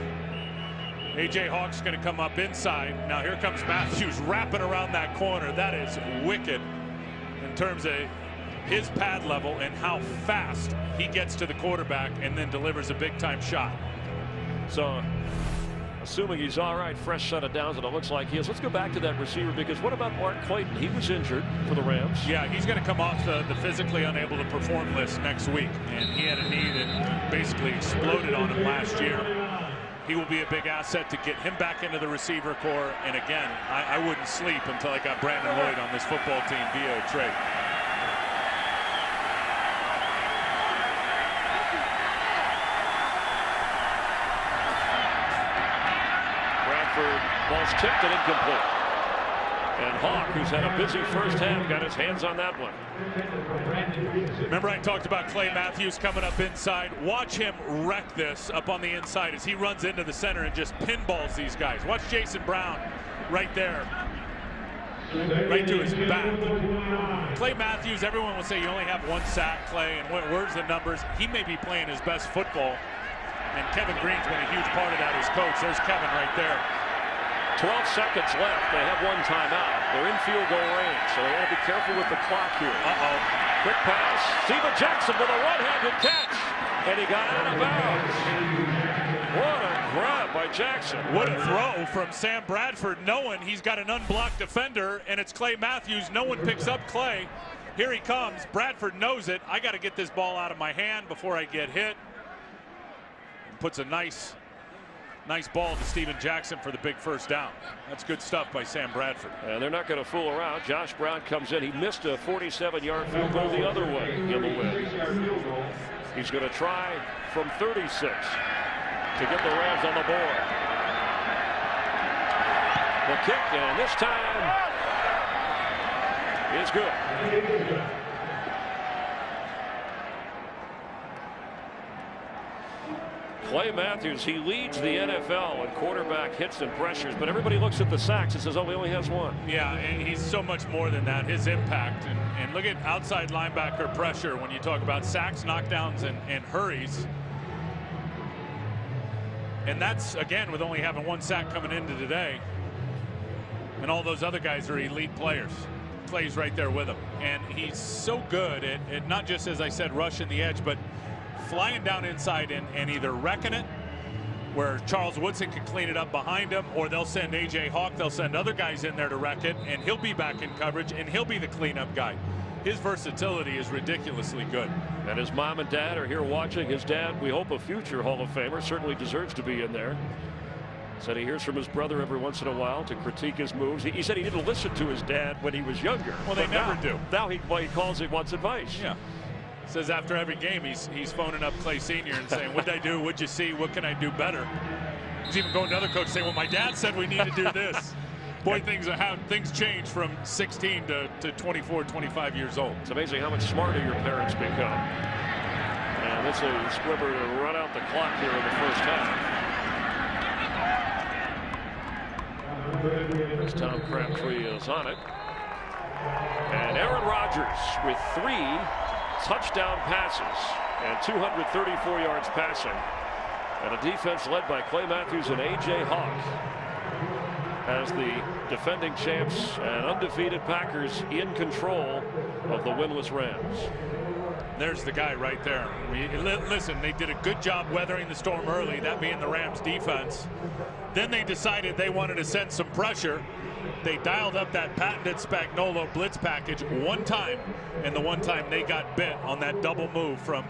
[SPEAKER 2] A.J. Hawk's going to come up inside. Now here comes Matthews wrapping around that corner. That is wicked in terms of his pad level and how fast he gets to the quarterback and then delivers a big-time shot.
[SPEAKER 1] So, assuming he's all right, fresh set of downs, and it looks like he is. Let's go back to that receiver, because what about Mark Clayton? He was injured for the Rams.
[SPEAKER 2] Yeah, he's going to come off the physically unable to perform list next week, and he had a knee that basically exploded on him last year. He will be a big asset to get him back into the receiver core, and again, I wouldn't sleep until I got Brandon Lloyd on this football team via a trade.
[SPEAKER 1] Ball's tipped and incomplete. And Hawk, who's had a busy first half, got his hands on that one.
[SPEAKER 2] Remember I talked about Clay Matthews coming up inside. Watch him wreck this up on the inside as he runs into the center and just pinballs these guys. Watch Jason Brown right there. Right to his back. Clay Matthews, everyone will say you only have 1 sack, Clay, and where's the numbers? He may be playing his best football. And Kevin Green's been a huge part of that as coach. There's Kevin right there.
[SPEAKER 1] 12 seconds left. They have 1 timeout. They're in field goal range, so they want to be careful with the clock here. Quick pass. Steven Jackson with a one-handed catch, and he got out of bounds. What a grab by Jackson.
[SPEAKER 2] What a throw from Sam Bradford, knowing he's got an unblocked defender, and it's Clay Matthews. No one picks up Clay. Here he comes. Bradford knows it. I got to get this ball out of my hand before I get hit. Puts a nice ball to Steven Jackson for the big first down. That's good stuff by Sam Bradford.
[SPEAKER 1] And they're not going to fool around. Josh Brown comes in. He missed a 47-yard field goal the other way in the win. He's going to try from 36 to get the Rams on the board. The kick, and this time is good. Clay Matthews, he leads the NFL in quarterback hits and pressures, but everybody looks at the sacks and says, oh, he only has one.
[SPEAKER 2] Yeah, and he's so much more than that. His impact, and look at outside linebacker pressure when you talk about sacks, knockdowns, and hurries. And that's, again, with only having one sack coming into today. And all those other guys are elite players. Clay's right there with him. And he's so good at not just, as I said, rushing the edge, but flying down inside and either wrecking it, where Charles Woodson can clean it up behind him, or they'll send A.J. Hawk, they'll send other guys in there to wreck it, and he'll be back in coverage, and he'll be the cleanup guy. His versatility is ridiculously good.
[SPEAKER 1] And his mom and dad are here watching. His dad, we hope a future Hall of Famer, certainly deserves to be in there. Said he hears from his brother every once in a while to critique his moves. He said he didn't listen to his dad when he was younger.
[SPEAKER 2] Well, they never do.
[SPEAKER 1] Now he calls, he wants advice.
[SPEAKER 2] Yeah. Says after every game he's phoning up Clay Sr. and saying, what'd I do? What'd you see? What can I do better? He's even going to other coaches saying, well, my dad said we need to do this. Boy, things change from 16 to 24, 25 years old.
[SPEAKER 1] It's amazing how much smarter your parents become. And it's a squibber to run out the clock here in the first half. As Tom Crabtree is on it. And Aaron Rodgers with 3 touchdown passes and 234 yards passing, and a defense led by Clay Matthews and A.J. Hawk as the defending champs and undefeated Packers in control of the winless Rams.
[SPEAKER 2] There's the guy right there. Listen, they did a good job weathering the storm early, that being the Rams defense. Then they decided they wanted to send some pressure. They dialed up that patented Spagnuolo blitz package one time, and the one time they got bit on that double move from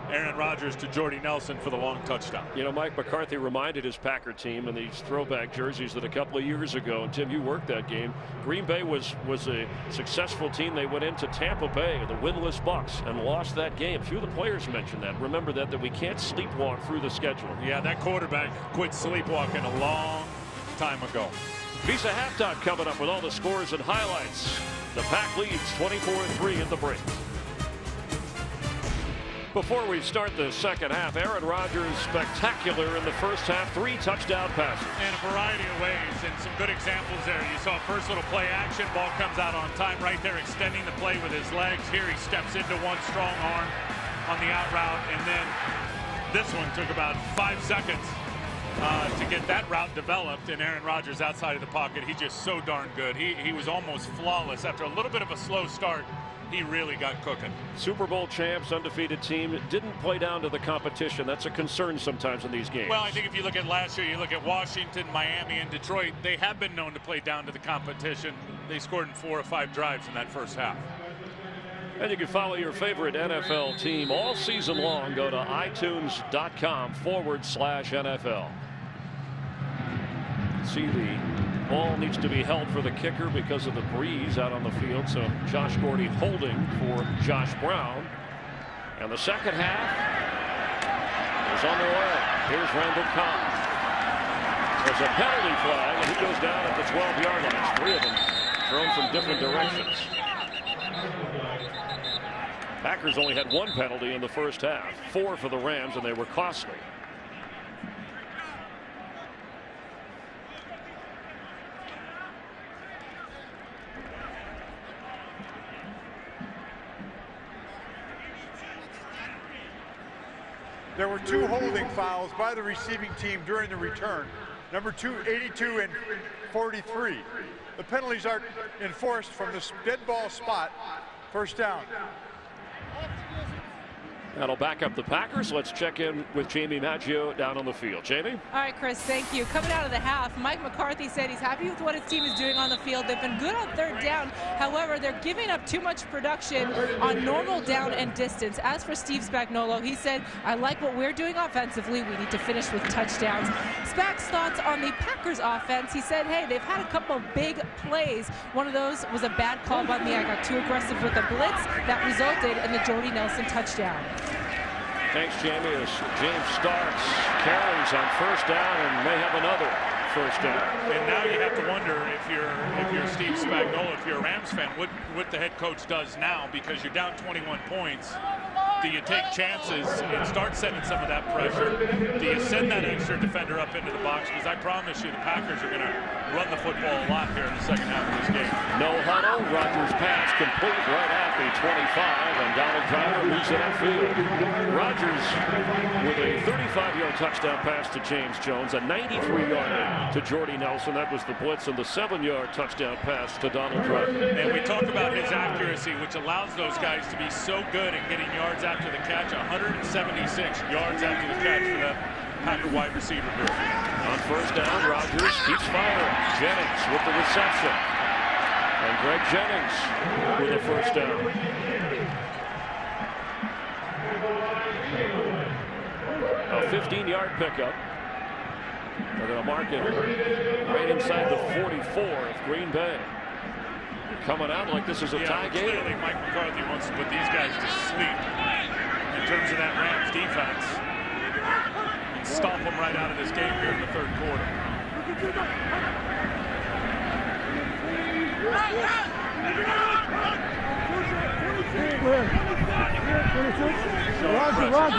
[SPEAKER 2] Aaron Rodgers to Jordy Nelson for the long touchdown.
[SPEAKER 1] You know, Mike McCarthy reminded his Packer team in these throwback jerseys that a couple of years ago, and Tim, you worked that game, Green Bay was a successful team. They went into Tampa Bay, the winless Bucks, and lost that game. A few of the players mentioned that. Remember that we can't sleepwalk through the schedule.
[SPEAKER 2] Yeah, that quarterback quit sleepwalking a long time ago.
[SPEAKER 1] Visa halftime coming up with all the scores and highlights. The Pack leads 24-3 at the break. Before we start the second half, Aaron Rodgers spectacular in the first half, 3 touchdown passes.
[SPEAKER 2] In a variety of ways, and some good examples there. You saw first little play action, ball comes out on time right there, extending the play with his legs. Here he steps into one strong arm on the out route, and then this one took about 5 seconds to get that route developed, and Aaron Rodgers outside of the pocket. He's just so darn good. He was almost flawless. After a little bit of a slow start, he really got cooking.
[SPEAKER 1] Super Bowl champs, undefeated team, didn't play down to the competition. That's a concern sometimes in these games.
[SPEAKER 2] Well, I think if you look at last year, you look at Washington, Miami, and Detroit, they have been known to play down to the competition. They scored in 4 or 5 drives in that first half.
[SPEAKER 1] And you can follow your favorite NFL team all season long. Go to itunes.com/NFL. See, the ball needs to be held for the kicker because of the breeze out on the field. So Josh Gordy holding for Josh Brown. And the second half is on the way. Here's Randall Cobb. There's a penalty flag, and he goes down at the 12-yard line. 3 of them thrown from different directions. Packers only had 1 penalty in the first half, 4 for the Rams, and they were costly.
[SPEAKER 5] There were 2 holding fouls by the receiving team during the return. Number 82 and 43. The penalties are enforced from the dead ball spot. First down.
[SPEAKER 1] That'll back up the Packers. Let's check in with Jamie Maggio down on the field. Jamie?
[SPEAKER 8] All right, Chris, thank you. Coming out of the half, Mike McCarthy said he's happy with what his team is doing on the field. They've been good on third down. However, they're giving up too much production on normal down and distance. As for Steve Spagnuolo, he said, I like what we're doing offensively. We need to finish with touchdowns. Spag's thoughts on the Packers offense. He said, hey, they've had a couple big plays. One of those was a bad call by me. I got too aggressive with the blitz. That resulted in the Jordy Nelson touchdown.
[SPEAKER 1] Thanks, Jamie. As James Starks carries on first down and may have another first down.
[SPEAKER 2] And now you have to wonder if you're Steve Spagnuolo, if you're a Rams fan, what the head coach does now, because you're down 21 points. Do you take chances and start sending some of that pressure? Do you send that extra defender up into the box? Because I promise you the Packers are going to run the football a lot here in the second half of this game.
[SPEAKER 1] No huddle. Rodgers pass complete right at the 25, and Donald Driver moves it upfield. Rodgers with a 35-yard touchdown pass to James Jones, a 93-yarder to Jordy Nelson. That was the blitz, and the 7-yard touchdown pass to Donald Driver.
[SPEAKER 2] And we talk about his accuracy, which allows those guys to be so good at getting yards after the catch. 176 yards after the catch for that Packer wide receiver group.
[SPEAKER 1] On first down, Rodgers keeps firing. Jennings with the reception. And Greg Jennings with a first down. A 15-yard pickup. They're going to mark it right inside the 44 of Green Bay. Coming out like this is a tie game.
[SPEAKER 2] Clearly Mike McCarthy wants to put these guys to sleep in terms of that Rams defense and stomp them right out of this game here in the third quarter.
[SPEAKER 3] Roger.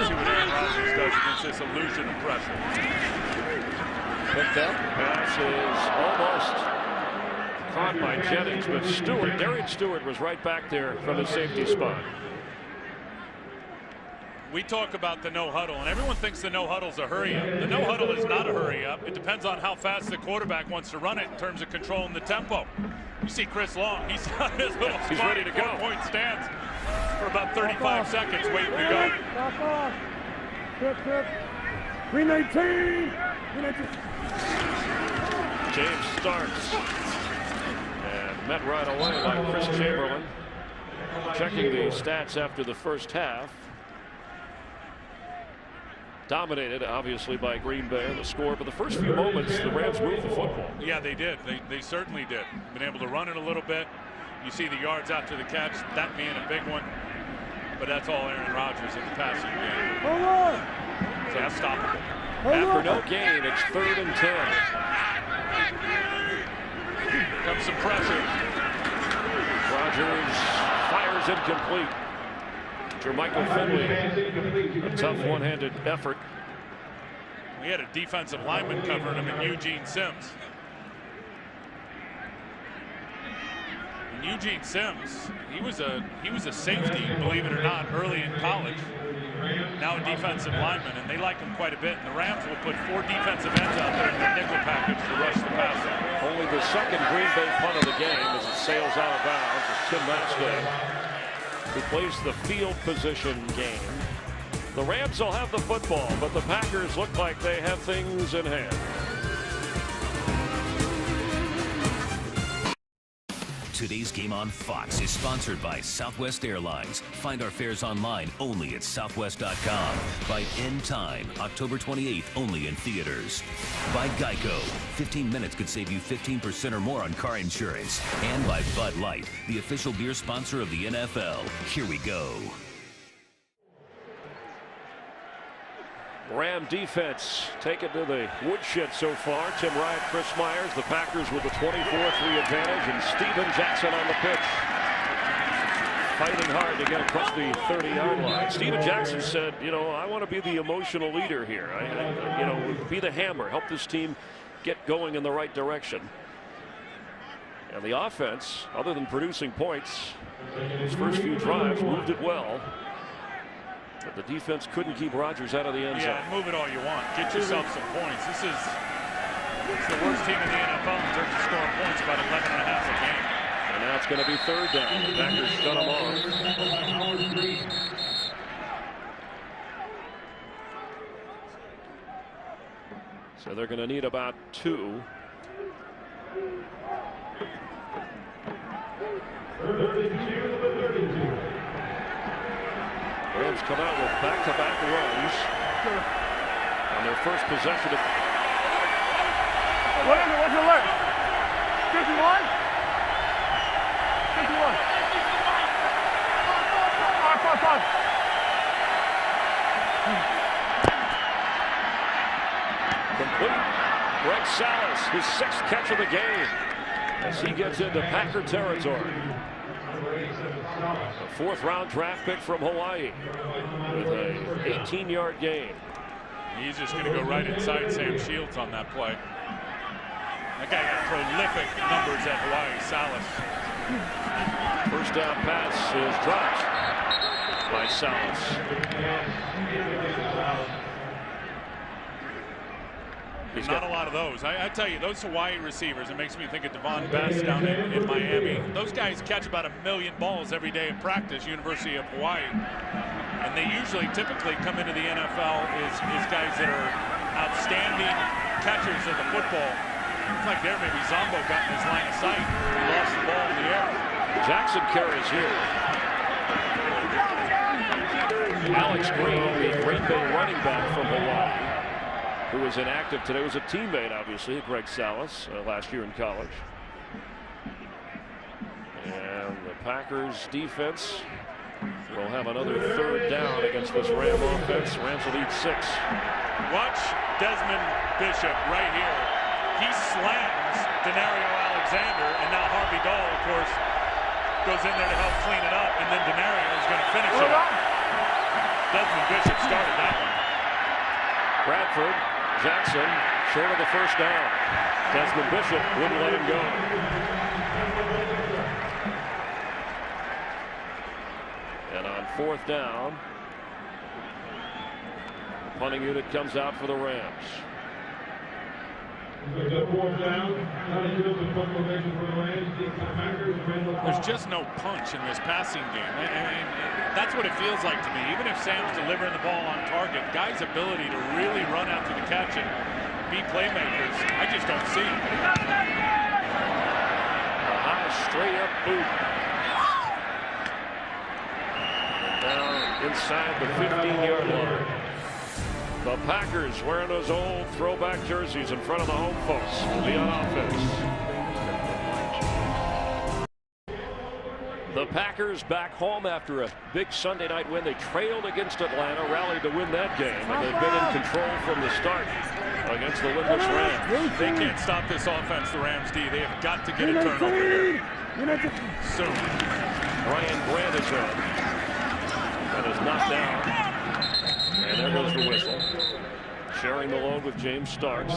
[SPEAKER 2] See what Aaron Rodgers does against this illusion of pressure.
[SPEAKER 1] Picked up. Pass is almost caught by Jennings, but Darian Stewart was right back there from his safety spot.
[SPEAKER 2] We talk about the no huddle, and everyone thinks the no huddle is a hurry up. The no huddle is not a hurry up. It depends on how fast the quarterback wants to run it in terms of controlling the tempo. You see Chris Long, he's on his little
[SPEAKER 1] he's ready to go.
[SPEAKER 2] 4-point stance for about 35 seconds waiting to go.
[SPEAKER 3] Back off. Good. 319.
[SPEAKER 1] James starts and met right away by Chris Chamberlain. Checking the stats after the first half. Dominated, obviously, by Green Bay in the score, but the first few moments, the Rams moved the football.
[SPEAKER 2] Yeah, they did. They certainly did. Been able to run it a little bit. You see the yards after the catch, that being a big one. But that's all Aaron Rodgers in the passing game.
[SPEAKER 3] Hold on.
[SPEAKER 2] So unstoppable.
[SPEAKER 1] After no gain, it's 3rd and 10.
[SPEAKER 2] Comes some pressure.
[SPEAKER 1] Rodgers fires incomplete. Jermichael Finley, a tough one-handed effort.
[SPEAKER 2] We had a defensive lineman covering him in Eugene Sims. And Eugene Sims, he was a safety, believe it or not, early in college. Now a defensive lineman, and they like him quite a bit. And the Rams will put 4 defensive ends out there in their nickel package to rush the passer.
[SPEAKER 1] Only the second Green Bay punt of the game as it sails out of bounds. It's Tim Matstad who plays the field position game. The Rams will have the football, but the Packers look like they have things in hand.
[SPEAKER 4] Today's game on Fox is sponsored by Southwest Airlines. Find our fares online only at southwest.com. By End Time, October 28th, only in theaters. By Geico, 15 minutes could save you 15% or more on car insurance. And by Bud Light, the official beer sponsor of the NFL. Here we go.
[SPEAKER 1] Ram defense taken to the woodshed so far. Tim Wright, Chris Myers, the Packers with the 24-3 advantage, and Steven Jackson on the pitch, fighting hard to get across the 30-yard line. Steven Jackson said, you know, I want to be the emotional leader here. You know, be the hammer, help this team get going in the right direction. And the offense, other than producing points, his first few drives moved it well. But the defense couldn't keep Rodgers out of the end zone.
[SPEAKER 2] Yeah, move it all you want. Get yourself some points. It's the worst team in the NFL in terms of scoring points, about 11.5 a game.
[SPEAKER 1] And now it's going to be 3rd down. The Packers shut them off. So they're going to need about 2. Rams come out with back-to-back runs on their first possession.
[SPEAKER 3] What's your alert? 51? 51. Five.
[SPEAKER 1] Complete. Greg Salas his 6th catch of the game as he gets into Packer territory. A 4th-round draft pick from Hawaii with a 18-yard gain.
[SPEAKER 2] He's just going to go right inside Sam Shields on that play. That guy got prolific numbers at Hawaii. Salas.
[SPEAKER 1] First down pass is dropped by Salas.
[SPEAKER 2] There's not a lot of those. I tell you, those Hawaii receivers, it makes me think of Devon Best down in Miami. Those guys catch about 1 million balls every day in practice, University of Hawaii. And they usually typically come into the NFL as guys that are outstanding catchers of the football. Looks like there maybe Zombo got in his line of sight. He lost the ball in the air.
[SPEAKER 1] Jackson carries here. Alex Green, the Green Bay running back from Hawaii, who was inactive today, was a teammate, obviously, of Greg Salas last year in college. And the Packers defense will have another 3rd down against this Ram offense. Rams will lead 6.
[SPEAKER 2] Watch Desmond Bishop right here. He slams Denario Alexander, and now Harvey Dahl, of course, goes in there to help clean it up, and then Denario is going to finish it up. Desmond Bishop started that one.
[SPEAKER 1] Bradford, Jackson, short of the 1st down. Desmond Bishop wouldn't let him go. And on 4th down, the punting unit comes out for the Rams.
[SPEAKER 2] There's just no punch in this passing game. And that's what it feels like to me. Even if Sam's delivering the ball on target, guys' ability to really run after the catch and be playmakers, I just don't see.
[SPEAKER 1] A high straight up boot. Down inside the 15-yard line. The Packers wearing those old throwback jerseys in front of the home folks will be on offense. The Packers back home after a big Sunday night win. They trailed against Atlanta, rallied to win that game, and they've been in control from the start against the winless Rams.
[SPEAKER 2] They can't stop this offense, the Rams D. They have got to get a turnover here soon.
[SPEAKER 1] Brian Grant is in. That is knocked down. And there goes the whistle. Sharing the load with James Starks.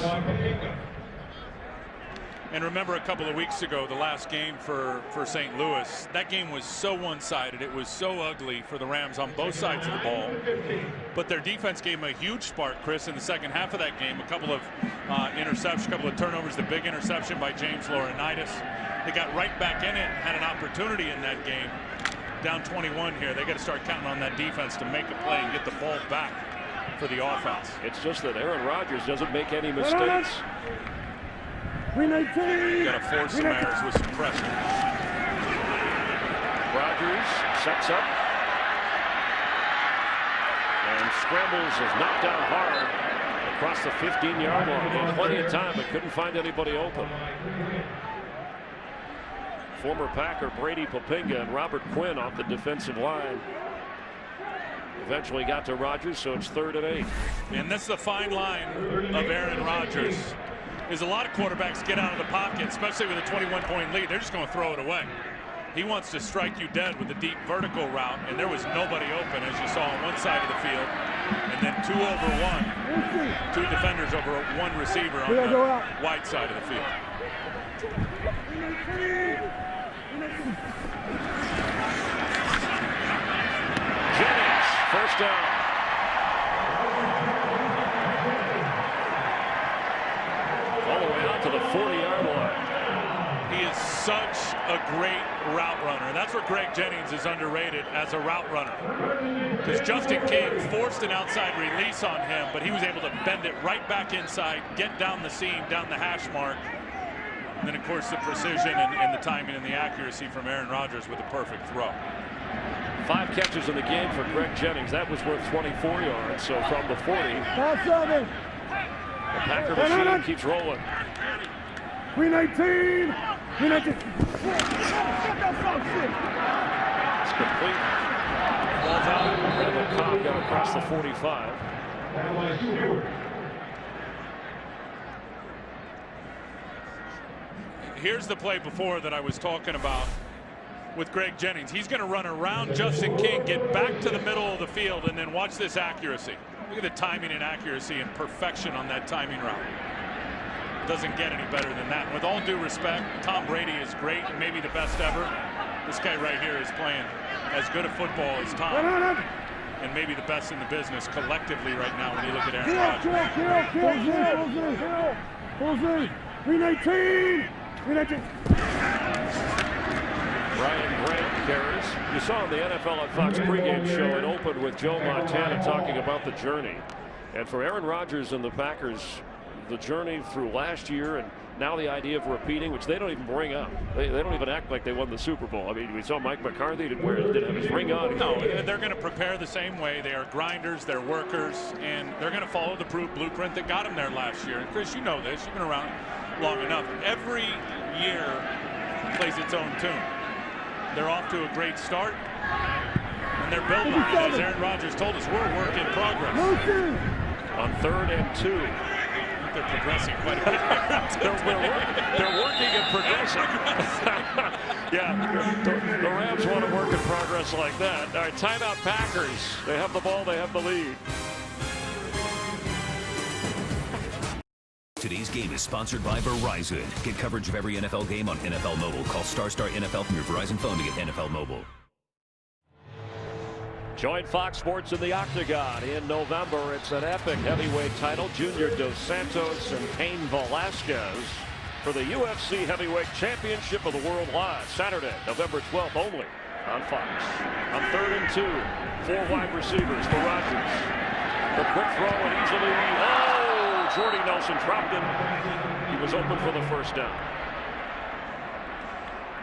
[SPEAKER 2] And remember a couple of weeks ago, the last game for St. Louis, that game was so one-sided. It was so ugly for the Rams on both sides of the ball. But their defense gave them a huge spark, Chris, in the second half of that game. A couple of interceptions, a couple of turnovers, the big interception by James Laurinaitis. They got right back in it, had an opportunity in that game. Down 21 here. They got to start counting on that defense to make a play and get the ball back for the offense.
[SPEAKER 1] It's just that Aaron Rodgers doesn't make any mistakes.
[SPEAKER 2] Got to force some errors with some pressure.
[SPEAKER 1] Rodgers sets up and scrambles, is knocked down hard across the 15-yard line. He had plenty of time, but couldn't find anybody open. Former Packer Brady Popinga and Robert Quinn off the defensive line. Eventually got to Rodgers, so it's 3rd and 8.
[SPEAKER 2] And that's the fine line of Aaron Rodgers. Is a lot of quarterbacks get out of the pocket, especially with a 21-point lead. They're just going to throw it away. He wants to strike you dead with a deep vertical route, and there was nobody open, as you saw on one side of the field. And then 2 over 1. 2 defenders over 1 receiver on the wide side of the field.
[SPEAKER 1] Jennings, first down. All the way out to the 40-yard line.
[SPEAKER 2] He is such a great route runner. That's where Greg Jennings is underrated as a route runner. Because Justin King forced an outside release on him, but he was able to bend it right back inside, get down the seam, down the hash mark. And then, of course, the precision and the timing and the accuracy from Aaron Rodgers with a perfect throw.
[SPEAKER 1] 5 catches in the game for Greg Jennings. That was worth 24 yards. So from the 40, the Packer machine keeps rolling.
[SPEAKER 3] 319.
[SPEAKER 1] It's complete. Balls out. Randall Cobb got across the 45.
[SPEAKER 2] here's the play before that I was talking about with Greg Jennings. He's going to run around Justin King, get back to the middle of the field, and then watch this accuracy. Look at the timing and accuracy and perfection on that timing route. Doesn't get any better than that. With all due respect, Tom Brady is great, maybe the best ever. This guy right here is playing as good a football as Tom, and maybe the best in the business collectively right now when you look at Aaron Rodgers.
[SPEAKER 3] 319!
[SPEAKER 1] Brian Grant carries. You saw on the NFL on Fox pregame show, it opened with Joe Montana talking about the journey. And for Aaron Rodgers and the Packers, the journey through last year and now the idea of repeating, which they don't even bring up. They don't even act like they won the Super Bowl. I mean, we saw Mike McCarthy didn't have his ring on.
[SPEAKER 2] No, they're going to prepare the same way. They are grinders, they're workers, and they're going to follow the blueprint that got them there last year. And Chris, you know this. You've been around long enough. Every year plays its own tune. They're off to a great start, and they're building on it. As Aaron Rodgers told us, we're a work in progress.
[SPEAKER 1] On 3rd and 2.
[SPEAKER 2] They're progressing quite a bit.
[SPEAKER 1] they're working and progressing. Yeah, the Rams want to work in progress like that. All right, timeout Packers. They have the ball, they have the lead.
[SPEAKER 4] Today's game is sponsored by Verizon. Get coverage of every NFL game on NFL Mobile. Call Star NFL from your Verizon phone to get NFL Mobile.
[SPEAKER 1] Join Fox Sports in the Octagon in November. It's an epic heavyweight title. Junior Dos Santos and Cain Velasquez for the UFC Heavyweight Championship of the World live Saturday, November 12th only on Fox. On 3rd and 2, 4 wide receivers for Rodgers. The quick throw and easily. Oh, Jordy Nelson dropped him. He was open for the first down.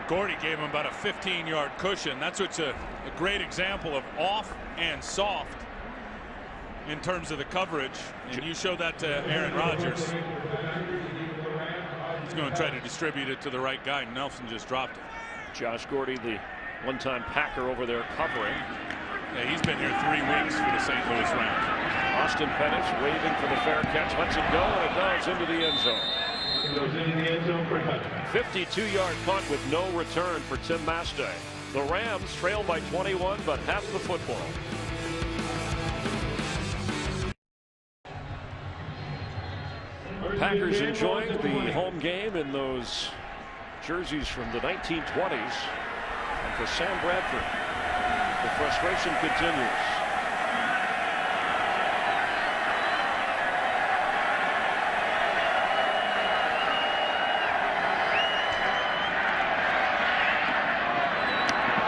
[SPEAKER 2] Gordy gave him about a 15-yard cushion. That's what's a great example of off and soft in terms of the coverage. And you show that to Aaron Rodgers. He's going to try to distribute it to the right guy. Nelson just dropped it.
[SPEAKER 1] Josh Gordy, the one-time Packer over there covering.
[SPEAKER 2] Yeah, he's been here 3 weeks for the St. Louis Rams.
[SPEAKER 1] Austin Pettis waving for the fair catch. Lets it go, and it goes into the end zone. 52-yard punt with no return for Tim Mastay. The Rams trail by 21, but have the football. Packers enjoying the home game in those jerseys from the 1920s. And for Sam Bradford, the frustration continues.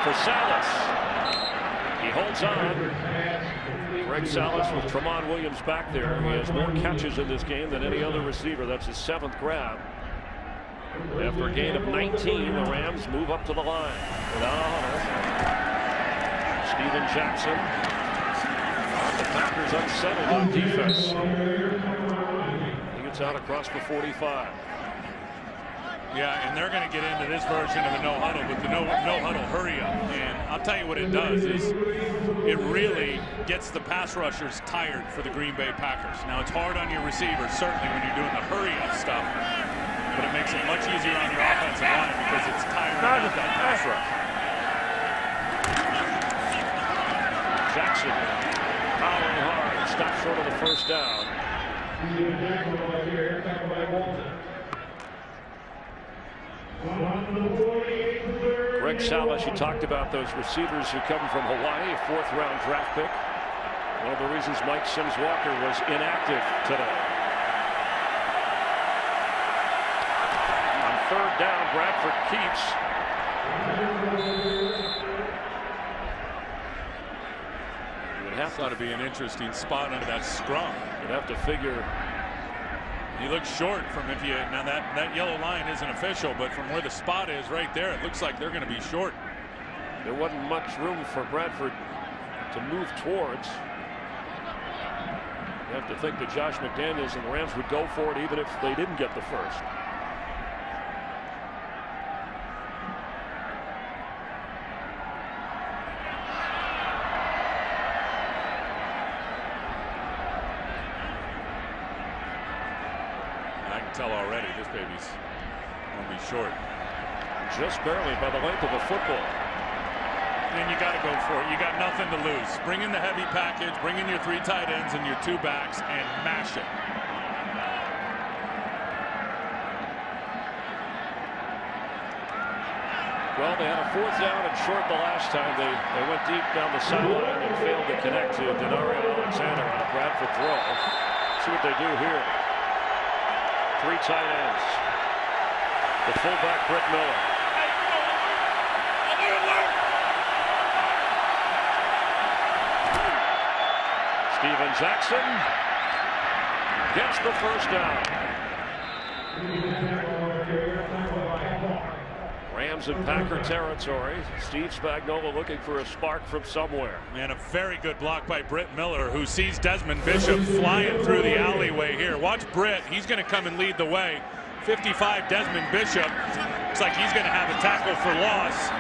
[SPEAKER 1] For Salas. He holds on. Greg Salas with Tramon Williams back there. He has more catches in this game than any other receiver. That's his 7th grab. After a gain of 19, the Rams move up to the line. Without a huddle. Steven Jackson. The Packers unsettled on defense. He gets out across the 45.
[SPEAKER 2] Yeah, and they're going to get into this version of a no huddle with the no huddle hurry up. And I'll tell you what it does is it really gets the pass rushers tired for the Green Bay Packers. Now it's hard on your receivers, certainly when you're doing the hurry up stuff, but it makes it much easier on your offensive line because it's tired out that pass rush.
[SPEAKER 1] Jackson powering hard, stopped short of the first down. Greg Salas, you talked about those receivers who come from Hawaii, a 4th-round draft pick. One of the reasons Mike Sims Walker was inactive today. On 3rd down, Bradford keeps.
[SPEAKER 2] Thought to be an interesting spot under that scrum.
[SPEAKER 1] You'd have to figure.
[SPEAKER 2] He looks short from if you now that yellow line isn't official, but from where the spot is right there, it looks like they're going to be short.
[SPEAKER 1] There wasn't much room for Bradford to move towards. You have to think that Josh McDaniels and the Rams would go for it even if they didn't get the first.
[SPEAKER 2] Tell already this baby's will be short.
[SPEAKER 1] Just barely by the length of a football.
[SPEAKER 2] And you got to go for it. You got nothing to lose. Bring in the heavy package, bring in your 3 tight ends and your 2 backs, and mash it.
[SPEAKER 1] Well, they had a 4th down and short the last time. They went deep down the sideline and failed to connect to Denario Alexander on a Bradford throw. See what they do here. 3 tight ends. The fullback, Britt Miller. Steven Jackson gets the first down. Rams in Packer territory. Steve Spagnuolo looking for a spark from somewhere.
[SPEAKER 2] And a very good block by Britt Miller, who sees Desmond Bishop flying through the alleyway here. Watch Britt. He's going to come and lead the way. 55 Desmond Bishop. Looks like he's going to have a tackle for loss.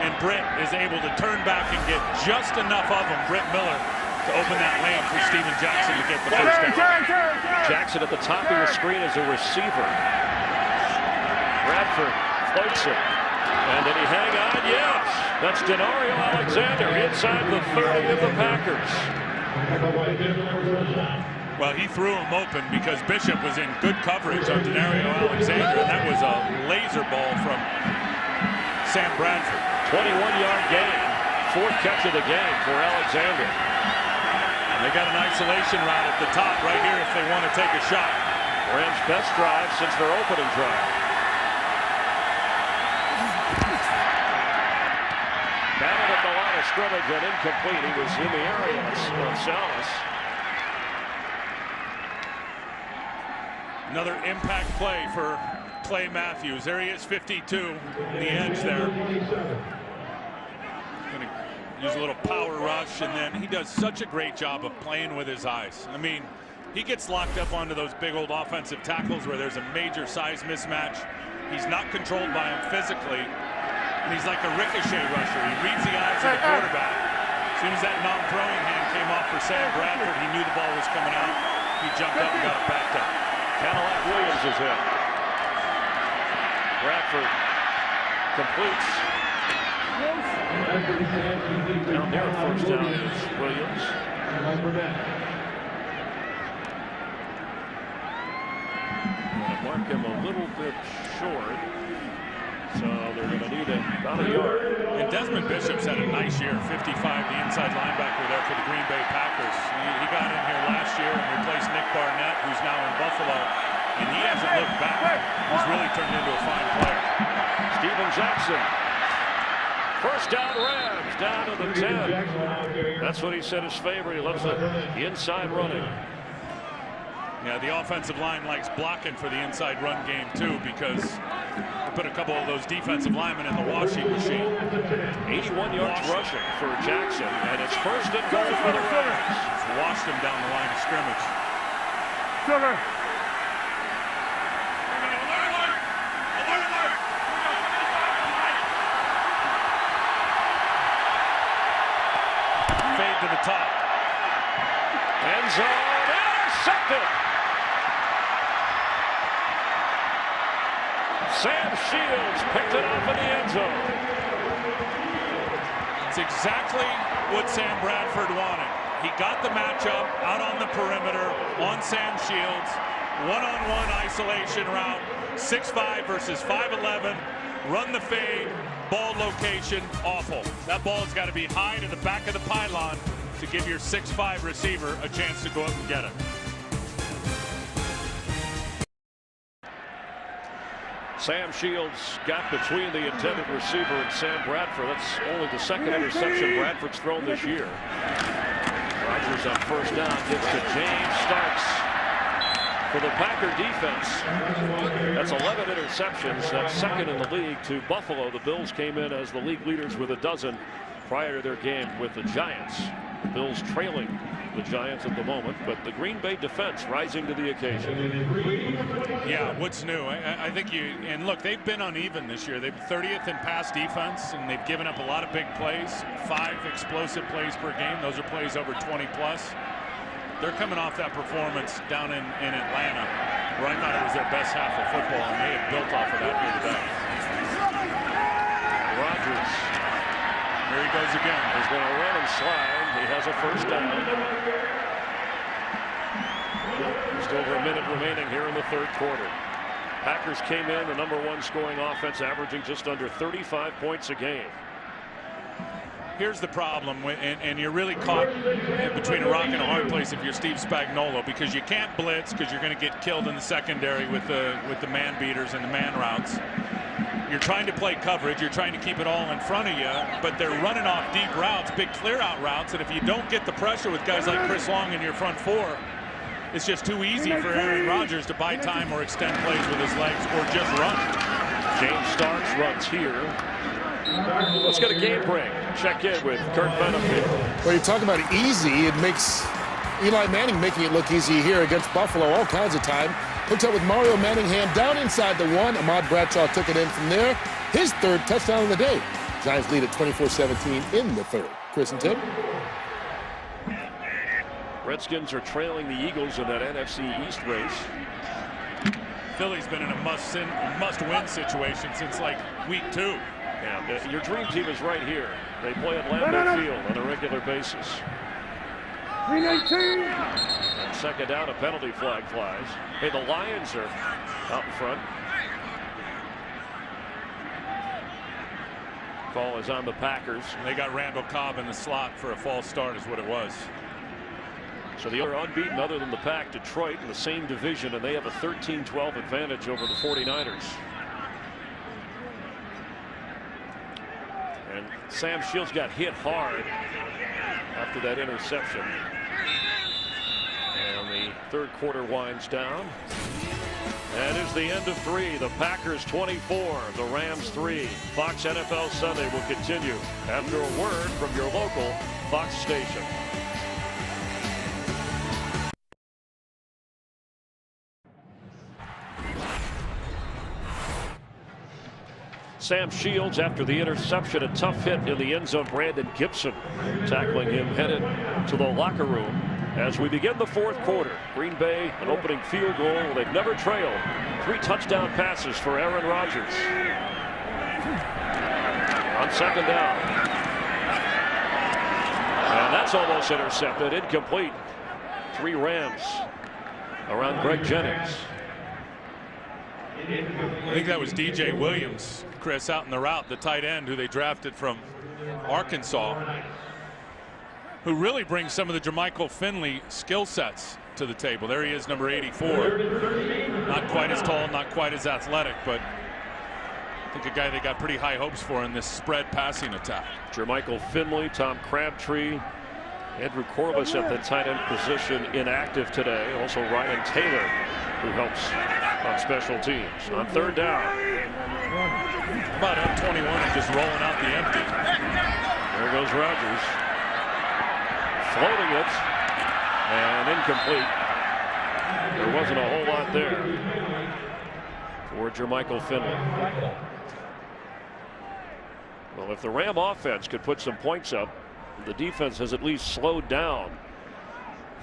[SPEAKER 2] And Britt is able to turn back and get just enough of him, Britt Miller, to open that lane for Steven Jackson to get the first down.
[SPEAKER 1] Jackson at the top of the screen as a receiver. Bradford floats it. And did he hang on? Yes. That's Denario Alexander inside the 30 of the Packers.
[SPEAKER 2] Well, he threw him open because Bishop was in good coverage on Denario Alexander. And that was a laser ball from Sam Bradford.
[SPEAKER 1] 21-yard gain. 4th catch of the game for Alexander.
[SPEAKER 2] And they got an isolation route at the top right here if they want to take a shot.
[SPEAKER 1] Rams' best drive since their opening drive. Batted at the line of scrimmage and incomplete. He was in the area on Salas.
[SPEAKER 2] Another impact play for Clay Matthews. There he is, 52, the edge there. Going to use a little power rush, and then he does such a great job of playing with his eyes. I mean, he gets locked up onto those big old offensive tackles where there's a major size mismatch. He's not controlled by him physically. And he's like a ricochet rusher. He reads the eyes of the quarterback. As soon as that non-throwing hand came off for Sam Bradford, he knew the ball was coming out. He jumped up and got it backed up.
[SPEAKER 1] Cadillac Williams is in. Bradford completes. Down there, first down is Williams. Mark him a little bit short. So they're going to need about a yard.
[SPEAKER 2] And Desmond Bishop's had a nice year. 55, the inside linebacker there for the Green Bay Packers. He got in here last year and replaced Nick Barnett, who's now in Buffalo. And he hasn't looked back. He's really turned into a fine player.
[SPEAKER 1] Steven Jackson. First down Rams, down to the 10. That's what he said is favorite. He loves the inside running.
[SPEAKER 2] Yeah, the offensive line likes blocking for the inside run game, too, because they put a couple of those defensive linemen in the washing machine.
[SPEAKER 1] 81 yards rushing for Jackson, and it's first and goal for the Rams.
[SPEAKER 2] Just washed him down the line of scrimmage.
[SPEAKER 3] Sugar.
[SPEAKER 2] Fade to the top.
[SPEAKER 1] End zone, intercepted. Sam Shields picked it off in the end zone.
[SPEAKER 2] It's exactly what Sam Bradford wanted. He got the matchup out on the perimeter on Sam Shields. One-on-one isolation route. 6'5" versus 5'11". Run the fade. Ball location, awful. That ball's got to be high to the back of the pylon to give your 6'5" receiver a chance to go up and get it.
[SPEAKER 1] Sam Shields got between the intended receiver and Sam Bradford. That's only the second interception Bradford's thrown this year. Rodgers on first down, gives to James Starks for the Packer defense. That's 11 interceptions. That's second in the league to Buffalo. The Bills came in as the league leaders with a dozen prior to their game with the Giants. The Bills trailing the Giants at the moment, but the Green Bay defense rising to the occasion.
[SPEAKER 2] Yeah, what's new? I think and look, they've been uneven this year. They've 30th in pass defense, and they've given up a lot of big plays. 5 explosive plays per game. Those are plays over 20 plus. They're coming off that performance down in Atlanta. Well, I thought it was their best half of football, and they have built off of that here today.
[SPEAKER 1] Rodgers.
[SPEAKER 2] Here he goes again.
[SPEAKER 1] He's going to run and slide. He has a first down. Just over a minute remaining here in the third quarter. Packers came in the #1 scoring offense, averaging just under 35 points a game.
[SPEAKER 2] Here's the problem, and you're really caught between a rock and a hard place if you're Steve Spagnuolo, because you can't blitz because you're going to get killed in the secondary with the man beaters and the man routes. You're trying to play coverage. You're trying to keep it all in front of you, but they're running off deep routes, big clear-out routes, and if you don't get the pressure with guys like Chris Long in your front four, it's just too easy for Aaron Rodgers to buy time or extend plays with his legs or just run.
[SPEAKER 1] James Starks runs here. Let's get a game break. Check in with Kurt Benefield.
[SPEAKER 6] Well, you talk about easy. It makes Eli Manning making it look easy here against Buffalo all kinds of time. Hooked up with Mario Manningham down inside the 1. Ahmad Bradshaw took it in from there. His third touchdown of the day. Giants lead at 24-17 in the third. Chris and Tim.
[SPEAKER 1] Redskins are trailing the Eagles in that NFC East race.
[SPEAKER 2] Philly's been in a must-win situation since like week 2.
[SPEAKER 1] Yeah, your dream team is right here. They play at Lambeau Field on a regular basis.
[SPEAKER 3] 319.
[SPEAKER 1] And second down, a penalty flag flies. Hey, the Lions are out in front. Call is on the Packers.
[SPEAKER 2] They got Randall Cobb in the slot for a false start is what it was.
[SPEAKER 1] So the other unbeaten other than the Pack, Detroit, in the same division, and they have a 13-12 advantage over the 49ers. And Sam Shields got hit hard after that interception. And the third quarter winds down. That is the end of 3. The Packers 24, the Rams 3. Fox NFL Sunday will continue after a word from your local Fox station. Sam Shields, after the interception, a tough hit in the end zone. Brandon Gibson tackling him, headed to the locker room as we begin the fourth quarter. Green Bay, an opening field goal. They've never trailed. 3 touchdown passes for Aaron Rodgers. On second down. And that's almost intercepted. Incomplete. 3 Rams around Greg Jennings.
[SPEAKER 2] I think that was DJ Williams, Chris, out in the route, the tight end who they drafted from Arkansas, who really brings some of the Jermichael Finley skill sets to the table. There he is, number 84. Not quite as tall, not quite as athletic, but I think a guy they got pretty high hopes for in this spread passing attack.
[SPEAKER 1] Jermichael Finley, Tom Crabtree, Andrew Corliss at the tight end position inactive today. Also Ryan Taylor, who helps on special teams. On third down.
[SPEAKER 2] About up 21 and just rolling out the empty.
[SPEAKER 1] There goes Rodgers. Floating it. And incomplete. There wasn't a whole lot there for Jermichael Finley. Well, if the Ram offense could put some points up, the defense has at least slowed down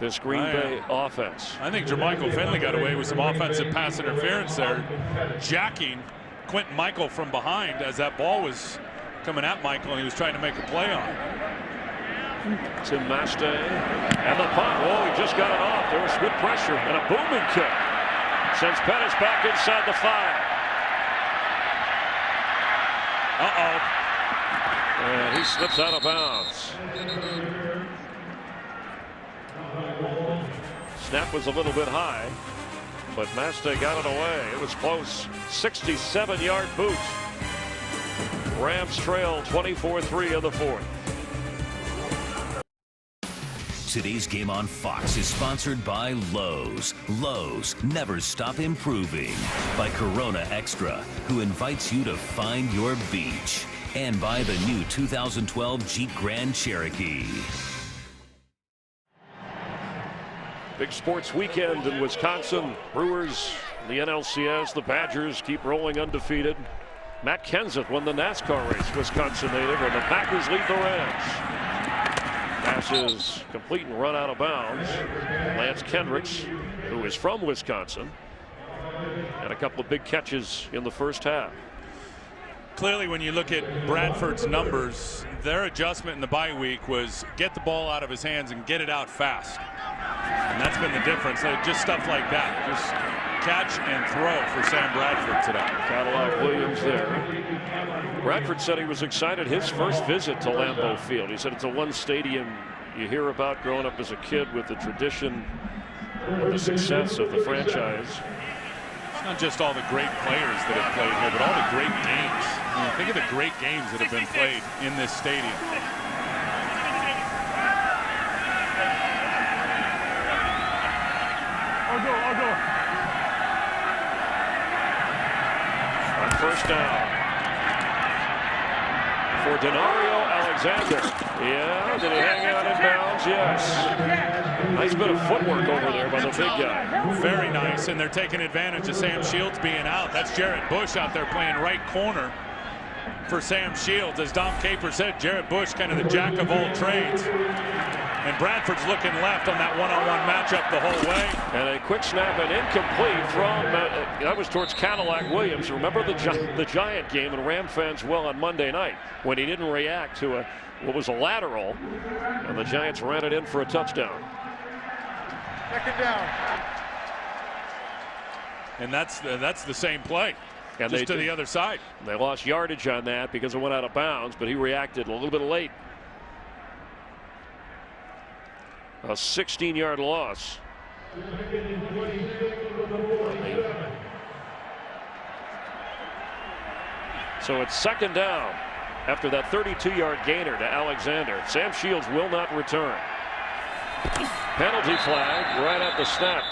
[SPEAKER 1] this Green Bay offense.
[SPEAKER 2] I think Jermichael Finley got away with some offensive pass interference there, jacking Quentin Michael from behind as that ball was coming at Michael and he was trying to make a play on it.
[SPEAKER 1] Tim Mastay and the punt. Oh, he just got it off. There was good pressure and a booming kick. Sends Pettis back inside the 5. And he slips out of bounds. Snap was a little bit high, but Mastay got it away. It was close. 67-yard boot. Rams trail 24-3 in the fourth.
[SPEAKER 4] Today's game on Fox is sponsored by Lowe's. Lowe's, never stop improving. By Corona Extra, who invites you to find your beach. And by the new 2012 Jeep Grand Cherokee.
[SPEAKER 1] Big sports weekend in Wisconsin. Brewers, the NLCS, the Badgers keep rolling undefeated. Matt Kenseth won the NASCAR race, Wisconsin native, and the Packers lead the Rams. Pass is complete and run out of bounds. Lance Kendricks, who is from Wisconsin, and a couple of big catches in the first half.
[SPEAKER 2] Clearly, when you look at Bradford's numbers, their adjustment in the bye week was get the ball out of his hands and get it out fast. And that's been the difference. Just stuff like that. Just catch and throw for Sam Bradford today.
[SPEAKER 1] Cadillac Williams there. Bradford said he was excited his first visit to Lambeau Field. He said it's the one stadium you hear about growing up as a kid with the tradition and the success of the franchise.
[SPEAKER 2] It's not just all the great players that have played here, but all the great games. I mean, think of the great games that have been played in this stadium.
[SPEAKER 3] I'll go.
[SPEAKER 1] On first down for Denario Alexander. Yeah, did he hang out in bounds? Yes. Nice bit of footwork over there by the big guy.
[SPEAKER 2] Very nice, and they're taking advantage of Sam Shields being out. That's Jarrett Bush out there playing right corner for Sam Shields. As Dom Capers said, Jarrett Bush kind of the jack of all trades. And Bradford's looking left on that one-on-one matchup the whole way.
[SPEAKER 1] And a quick snap and incomplete from, that was towards Cadillac Williams. Remember the Giant game, and Ram fans well on Monday night when he didn't react to what was a lateral, and the Giants ran it in for a touchdown.
[SPEAKER 5] Second down.
[SPEAKER 2] And that's the same play,
[SPEAKER 1] and
[SPEAKER 2] just to the other side.
[SPEAKER 1] They lost yardage on that because it went out of bounds, but he reacted a little bit late. A 16-yard loss. So it's second down after that 32-yard gainer to Alexander. Sam Shields will not return. Penalty flag right at the snap.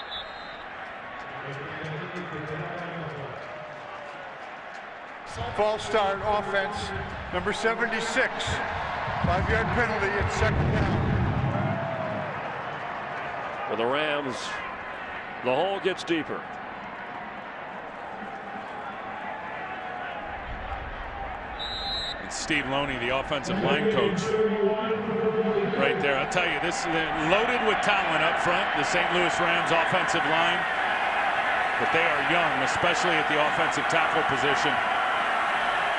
[SPEAKER 5] False start offense, number 76. 5-yard penalty at second down.
[SPEAKER 1] For the Rams, the hole gets deeper.
[SPEAKER 2] It's Steve Loney, the offensive line coach, right there. I'll tell you, this is loaded with talent up front, the St. Louis Rams offensive line, but they are young, especially at the offensive tackle position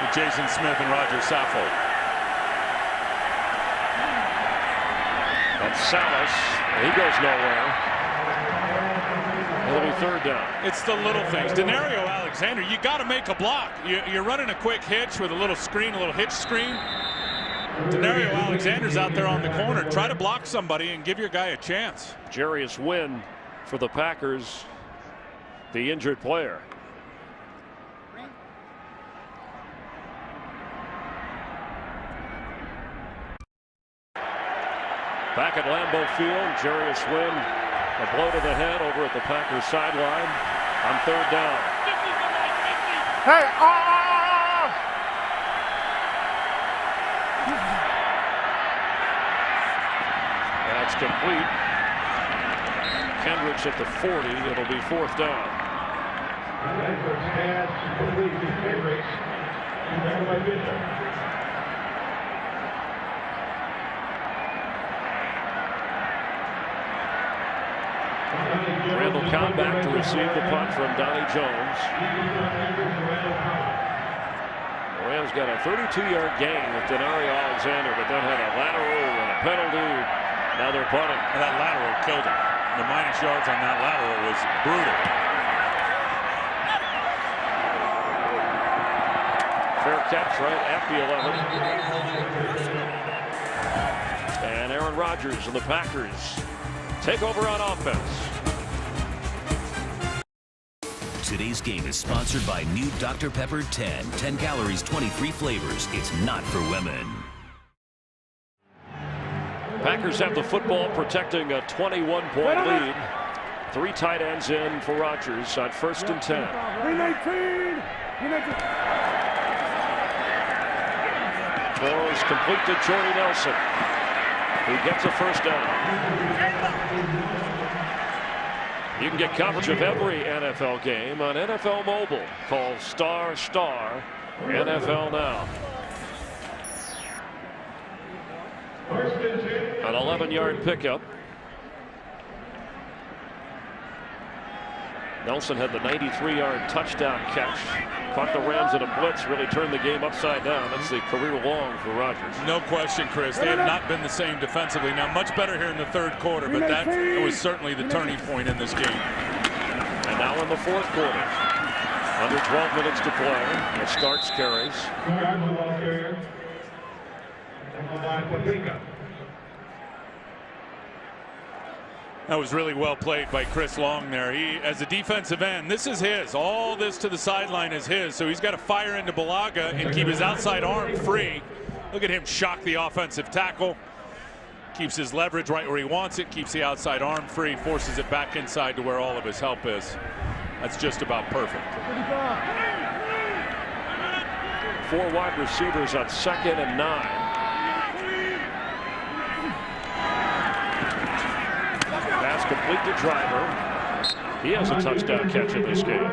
[SPEAKER 2] with Jason Smith and Roger Saffold.
[SPEAKER 1] That's Salas. He goes nowhere. It'll be third down.
[SPEAKER 2] It's the little things. Denario Alexander, you got to make a block. You're running a quick hitch with a little screen, a little hitch screen. Denario Alexander's out there on the corner. Try to block somebody and give your guy a chance.
[SPEAKER 1] Jarius Wynn for the Packers, the injured player. Back at Lambeau Field, Jarius Wynn, a blow to the head over at the Packers sideline on third down.
[SPEAKER 3] Hey,
[SPEAKER 1] That's complete. Kendricks at the 40. It'll be fourth down. Randall Cobb back to receive the punt from Donnie Jones. The Rams got a 32-yard gain with Denario Alexander, but then had a lateral and a penalty. Now they're punting.
[SPEAKER 2] And that lateral killed him. The minus yards on that lateral was brutal.
[SPEAKER 1] Fair catch right at the 11. And Aaron Rodgers and the Packers take over on offense.
[SPEAKER 4] Today's game is sponsored by new Dr. Pepper 10. 10 calories, 23 flavors. It's not for women.
[SPEAKER 1] Packers have the football, protecting a 21-point lead. 3 tight ends in for Rodgers on first and 10. Throws complete to Jordy Nelson. He gets a first down. You can get coverage of every NFL game on NFL Mobile. Call ** NFL Now. An 11-yard pickup. Nelson had the 93-yard touchdown catch. Caught the Rams in a blitz, really turned the game upside down. That's the career long for Rodgers.
[SPEAKER 2] No question, Chris. They have not been the same defensively. Now, much better here in the third quarter, but that was certainly the turning point in this game.
[SPEAKER 1] And now in the fourth quarter, under 12 minutes to play. It starts carries.
[SPEAKER 2] That was really well played by Chris Long there. He, as a defensive end, this is his. All this to the sideline is his. So he's got to fire into Bulaga and keep his outside arm free. Look at him shock the offensive tackle. Keeps his leverage right where he wants it. Keeps the outside arm free. Forces it back inside to where all of his help is. That's just about perfect.
[SPEAKER 1] 4 wide receivers on 2nd and 9. Pass complete to Driver. He has a touchdown catch in this game.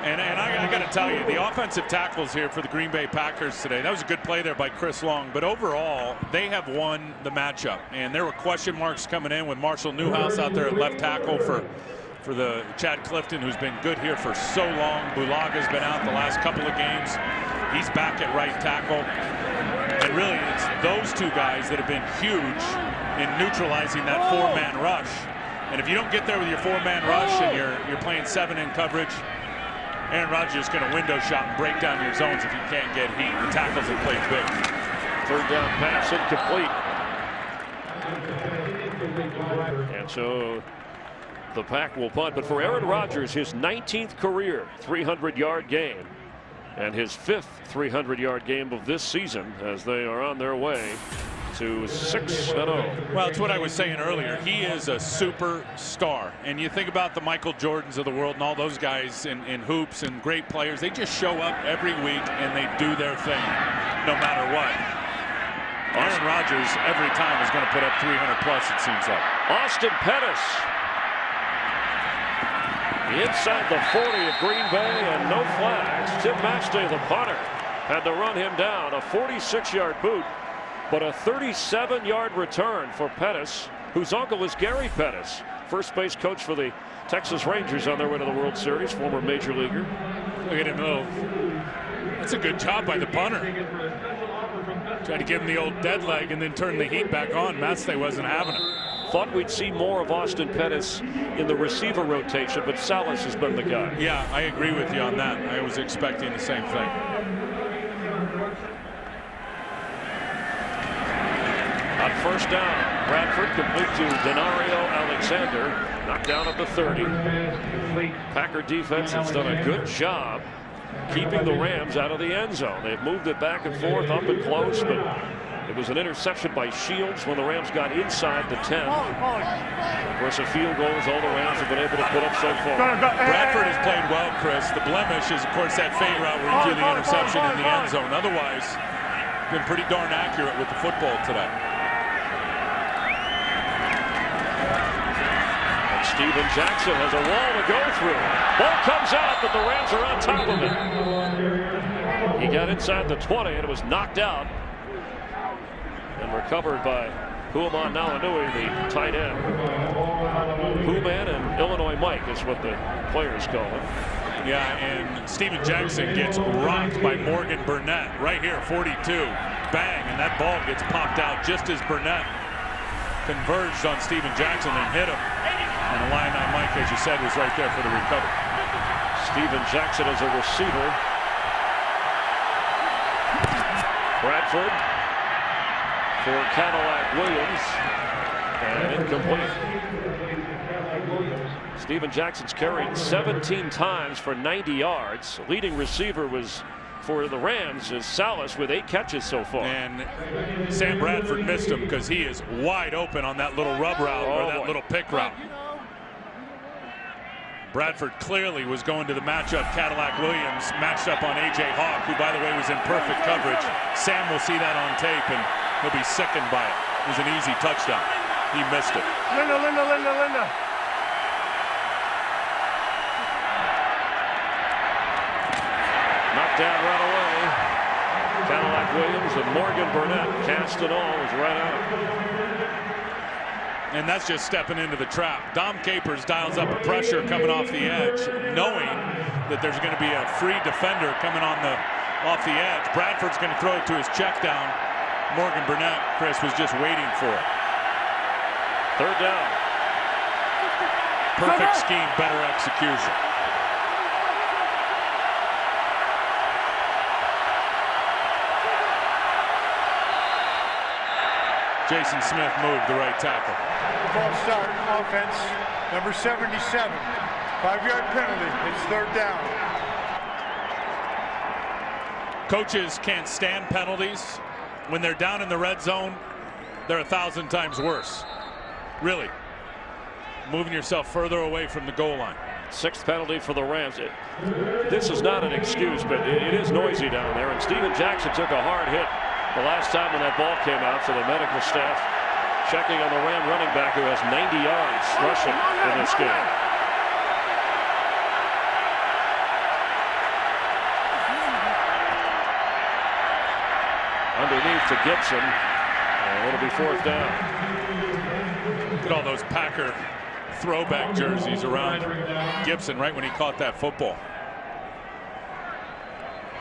[SPEAKER 2] And I got to tell you, the offensive tackles here for the Green Bay Packers today, that was a good play there by Chris Long. But overall, they have won the matchup. And there were question marks coming in with Marshall Newhouse out there at left tackle for the Chad Clifton, who's been good here for so long. Bulaga's been out the last couple of games. He's back at right tackle. And really, it's those two guys that have been huge in neutralizing that 4-man rush. And if you don't get there with your 4-man rush and you're playing 7 in coverage, Aaron Rodgers is going to window shot and break down your zones if you can't get heat. The tackles have played big.
[SPEAKER 1] 3rd down pass incomplete. And so the Pack will punt. But for Aaron Rodgers, his 19th career 300-yard game and his 5th 300-yard game of this season as they are on their way to 6-0.
[SPEAKER 2] Well, it's what I was saying earlier. He is a superstar. And you think about the Michael Jordans of the world and all those guys in hoops and great players. They just show up every week and they do their thing no matter what. Aaron Rodgers every time is going to put up 300 plus, it seems like.
[SPEAKER 1] Austin Pettis inside the 40 of Green Bay and no flags. Tim Maxday, the punter, had to run him down. A 46-yard boot, but a 37-yard return for Pettis, whose uncle is Gary Pettis, first base coach for the Texas Rangers on their way to the World Series, former major leaguer.
[SPEAKER 2] Look at him. That's a good job by the punter. Tried to give him the old dead leg and then turn the heat back on. Maxday wasn't having it.
[SPEAKER 1] Thought we'd see more of Austin Pettis in the receiver rotation, but Salas has been the guy.
[SPEAKER 2] Yeah, I agree with you on that. I was expecting the same thing.
[SPEAKER 1] On 1st down, Bradford complete to Denario Alexander, knocked down at the 30. Packer defense has done a good job keeping the Rams out of the end zone. They've moved it back and forth, up and close, but it was an interception by Shields when the Rams got inside the 10. Of course, a field goal is all the Rams have been able to put up so far.
[SPEAKER 2] Bradford has played well, Chris. The blemish is, of course, that fade route where he threw the interception in the end zone. Otherwise, been pretty darn accurate with the football today.
[SPEAKER 1] And Steven Jackson has a wall to go through. Ball comes out, but the Rams are on top of it. He got inside the 20, and it was knocked out. And recovered by Huaman Nawanui, the tight end. Human and Illinois Mike is what the players call him.
[SPEAKER 2] Yeah, and Steven Jackson gets rocked by Morgan Burnett right here, 42. Bang, and that ball gets popped out just as Burnett converged on Steven Jackson and hit him. And Illini Mike, as you said, was right there for the recovery.
[SPEAKER 1] Steven Jackson as a receiver. Bradford for Cadillac Williams, and incomplete. Steven Jackson's carried 17 times for 90 yards. Leading receiver was for the Rams is Salas with 8 catches so far.
[SPEAKER 2] And Sam Bradford missed him because he is wide open on that little rub route or that little pick route. Bradford clearly was going to the matchup. Cadillac Williams matched up on A.J. Hawk, who, by the way, was in perfect coverage. Sam will see that on tape, and he'll be sickened by it. It was an easy touchdown. He missed it.
[SPEAKER 3] Linda.
[SPEAKER 1] Knocked down right away. Cadillac Williams and Morgan Burnett, cast and all, was right out.
[SPEAKER 2] And that's just stepping into the trap. Dom Capers dials up pressure coming off the edge, knowing that there's going to be a free defender coming off the edge. Bradford's going to throw it to his check down. Morgan Burnett, Chris, was just waiting for it.
[SPEAKER 1] Third down.
[SPEAKER 2] Perfect scheme, better execution. Jason Smith moved the right tackle.
[SPEAKER 5] False start, offense, number 77. 5-yard penalty. It's third down.
[SPEAKER 2] Coaches can't stand penalties. When they're down in the red zone, they're 1,000 times worse. Really. Moving yourself further away from the goal line.
[SPEAKER 1] Sixth penalty for the Rams. This is not an excuse, but it is noisy down there. And Steven Jackson took a hard hit the last time when that ball came out, so the medical staff checking on the Ram running back who has 90 yards rushing in this game. Underneath to Gibson, and it'll be fourth down.
[SPEAKER 2] Look at all those Packer throwback jerseys around Gibson right when he caught that football.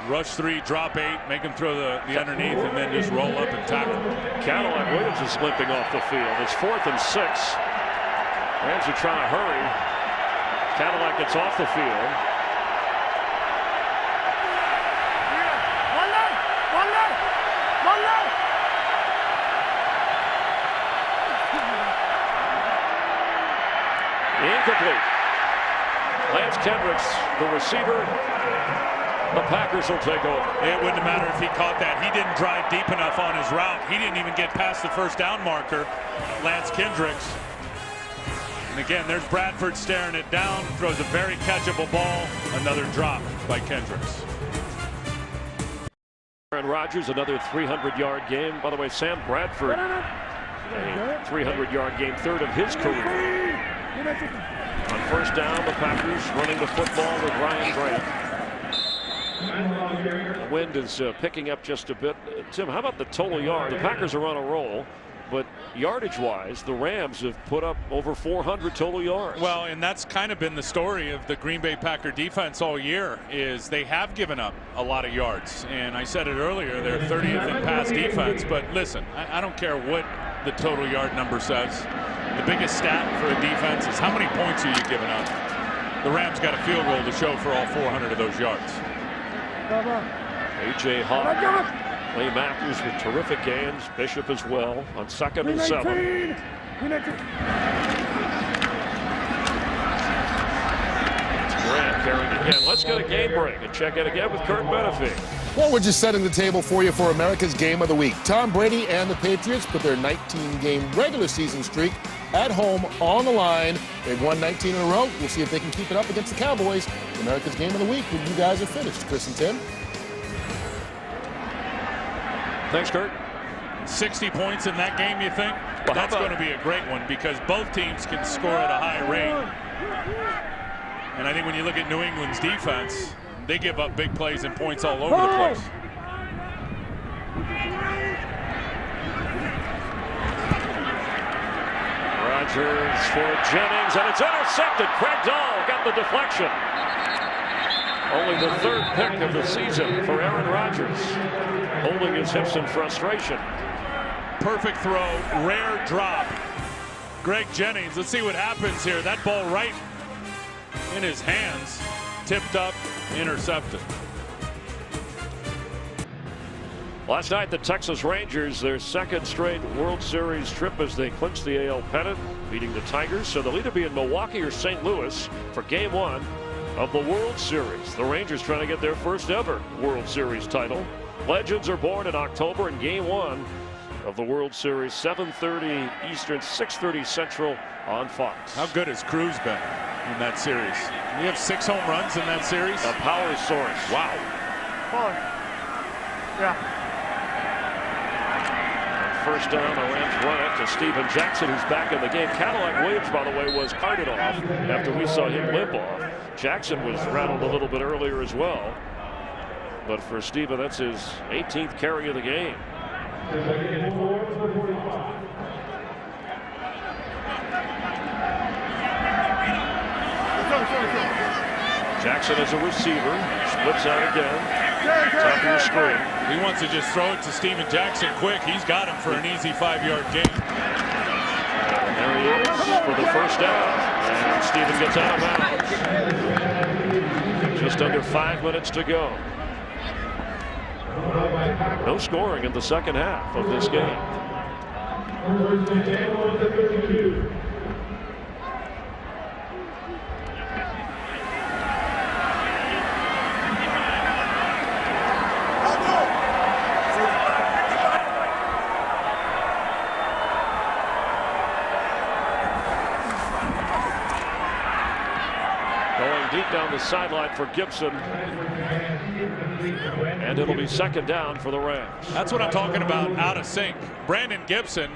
[SPEAKER 2] Rush 3, drop 8, make him throw the underneath, and then just roll up and tackle.
[SPEAKER 1] Cadillac Williams is limping off the field. It's 4th and 6. Rams are trying to hurry. Cadillac gets off the field. Incomplete. Lance Kendricks, the receiver. The Packers will take over.
[SPEAKER 2] It wouldn't matter if he caught that. He didn't drive deep enough on his route. He didn't even get past the first down marker, Lance Kendricks. And again, there's Bradford staring it down. Throws a very catchable ball. Another drop by Kendricks.
[SPEAKER 1] Aaron Rodgers, another 300-yard game. By the way, Sam Bradford, a 300-yard game, third of his career. On first down, the Packers running the football with Ryan Grant. The wind is picking up just a bit. Tim, how about the total yard? The Packers are on a roll, but yardage-wise, the Rams have put up over 400 total yards.
[SPEAKER 2] Well, and that's kind of been the story of the Green Bay Packer defense all year, is they have given up a lot of yards. And I said it earlier, they're 30th in pass defense. But listen, I don't care what the total yard number says. The biggest stat for a defense is how many points are you giving up. The Rams got a field goal to show for all 400 of those yards.
[SPEAKER 1] A.J. Hawk, Clay Matthews with terrific gains. Bishop as well on 2nd and 7. Grant carrying again. Let's get a game break and check in again with Kurt Menefee.
[SPEAKER 6] Well, we're just setting the table for you for America's Game of the Week. Tom Brady and the Patriots put their 19-game regular season streak at home on the line. They've won 19 in a row. We'll see if they can keep it up against the Cowboys. America's Game of the Week when you guys are finished. Chris and Tim.
[SPEAKER 1] Thanks, Kurt.
[SPEAKER 2] 60 points in that game, you think? Well, that's going to be a great one because both teams can score at a high rate. And I think when you look at New England's defense, they give up big plays and points all over the place.
[SPEAKER 1] Rodgers for Jennings, and it's intercepted. Craig Dahl got the deflection. Only the 3rd pick of the season for Aaron Rodgers, holding his hips in frustration.
[SPEAKER 2] Perfect throw, rare drop. Greg Jennings, let's see what happens here. That ball right in his hands, tipped up, intercepted.
[SPEAKER 1] Last night, the Texas Rangers, their 2nd straight World Series trip as they clinch the AL pennant, beating the Tigers. So they'll either be in Milwaukee or St. Louis for Game 1 of the World Series. The Rangers trying to get their first ever World Series title. Legends are born in October in Game 1 of the World Series, 7:30 Eastern, 6:30 Central on Fox.
[SPEAKER 2] How good has Cruz been in that series? We have 6 home runs in that series.
[SPEAKER 1] A power source.
[SPEAKER 2] Wow.
[SPEAKER 5] Yeah.
[SPEAKER 1] First down, the Rams run it to Steven Jackson, who's back in the game. Cadillac Williams, by the way, was carted off after we saw him limp off. Jackson was rattled a little bit earlier as well. But for Steven, that's his 18th carry of the game. Jackson as a receiver. Splits out again. Top of the screen.
[SPEAKER 2] He wants to just throw it to Steven Jackson quick. He's got him for an easy 5-yard gain.
[SPEAKER 1] And there he is for the first down. And Steven gets out of bounds. Just under 5 minutes to go. No scoring in the second half of this game. Deep down the sideline for Gibson, and it'll be second down for the Rams.
[SPEAKER 2] That's what I'm talking about, out of sync. Brandon Gibson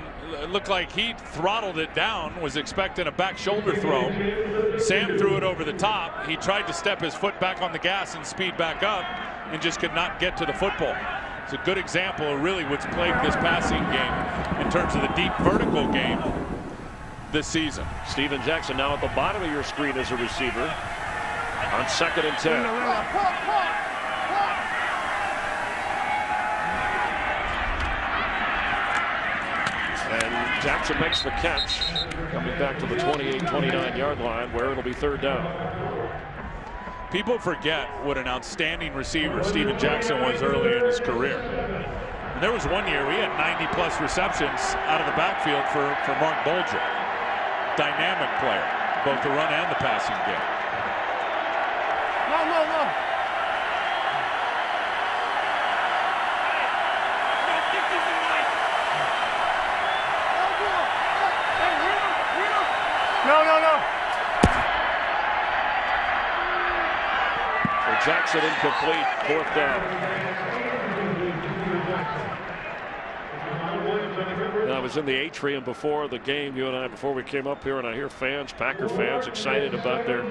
[SPEAKER 2] looked like he throttled it down, was expecting a back shoulder throw. Sam threw it over the top. He tried to step his foot back on the gas and speed back up and just could not get to the football. It's a good example of really what's plagued this passing game in terms of the deep vertical game this season.
[SPEAKER 1] Steven Jackson now at the bottom of your screen as a receiver. On 2nd and 10. And Jackson makes the catch, coming back to the 28-29 yard line where it'll be third down.
[SPEAKER 2] People forget what an outstanding receiver Steven Jackson was early in his career. And there was one year we had 90+ receptions out of the backfield for Mark Bolger. Dynamic player, both the run and the passing game.
[SPEAKER 3] No.
[SPEAKER 1] For Jackson, incomplete, 4th down. I was in the atrium before the game, you and I, before we came up here, and I hear fans, Packer fans, excited about their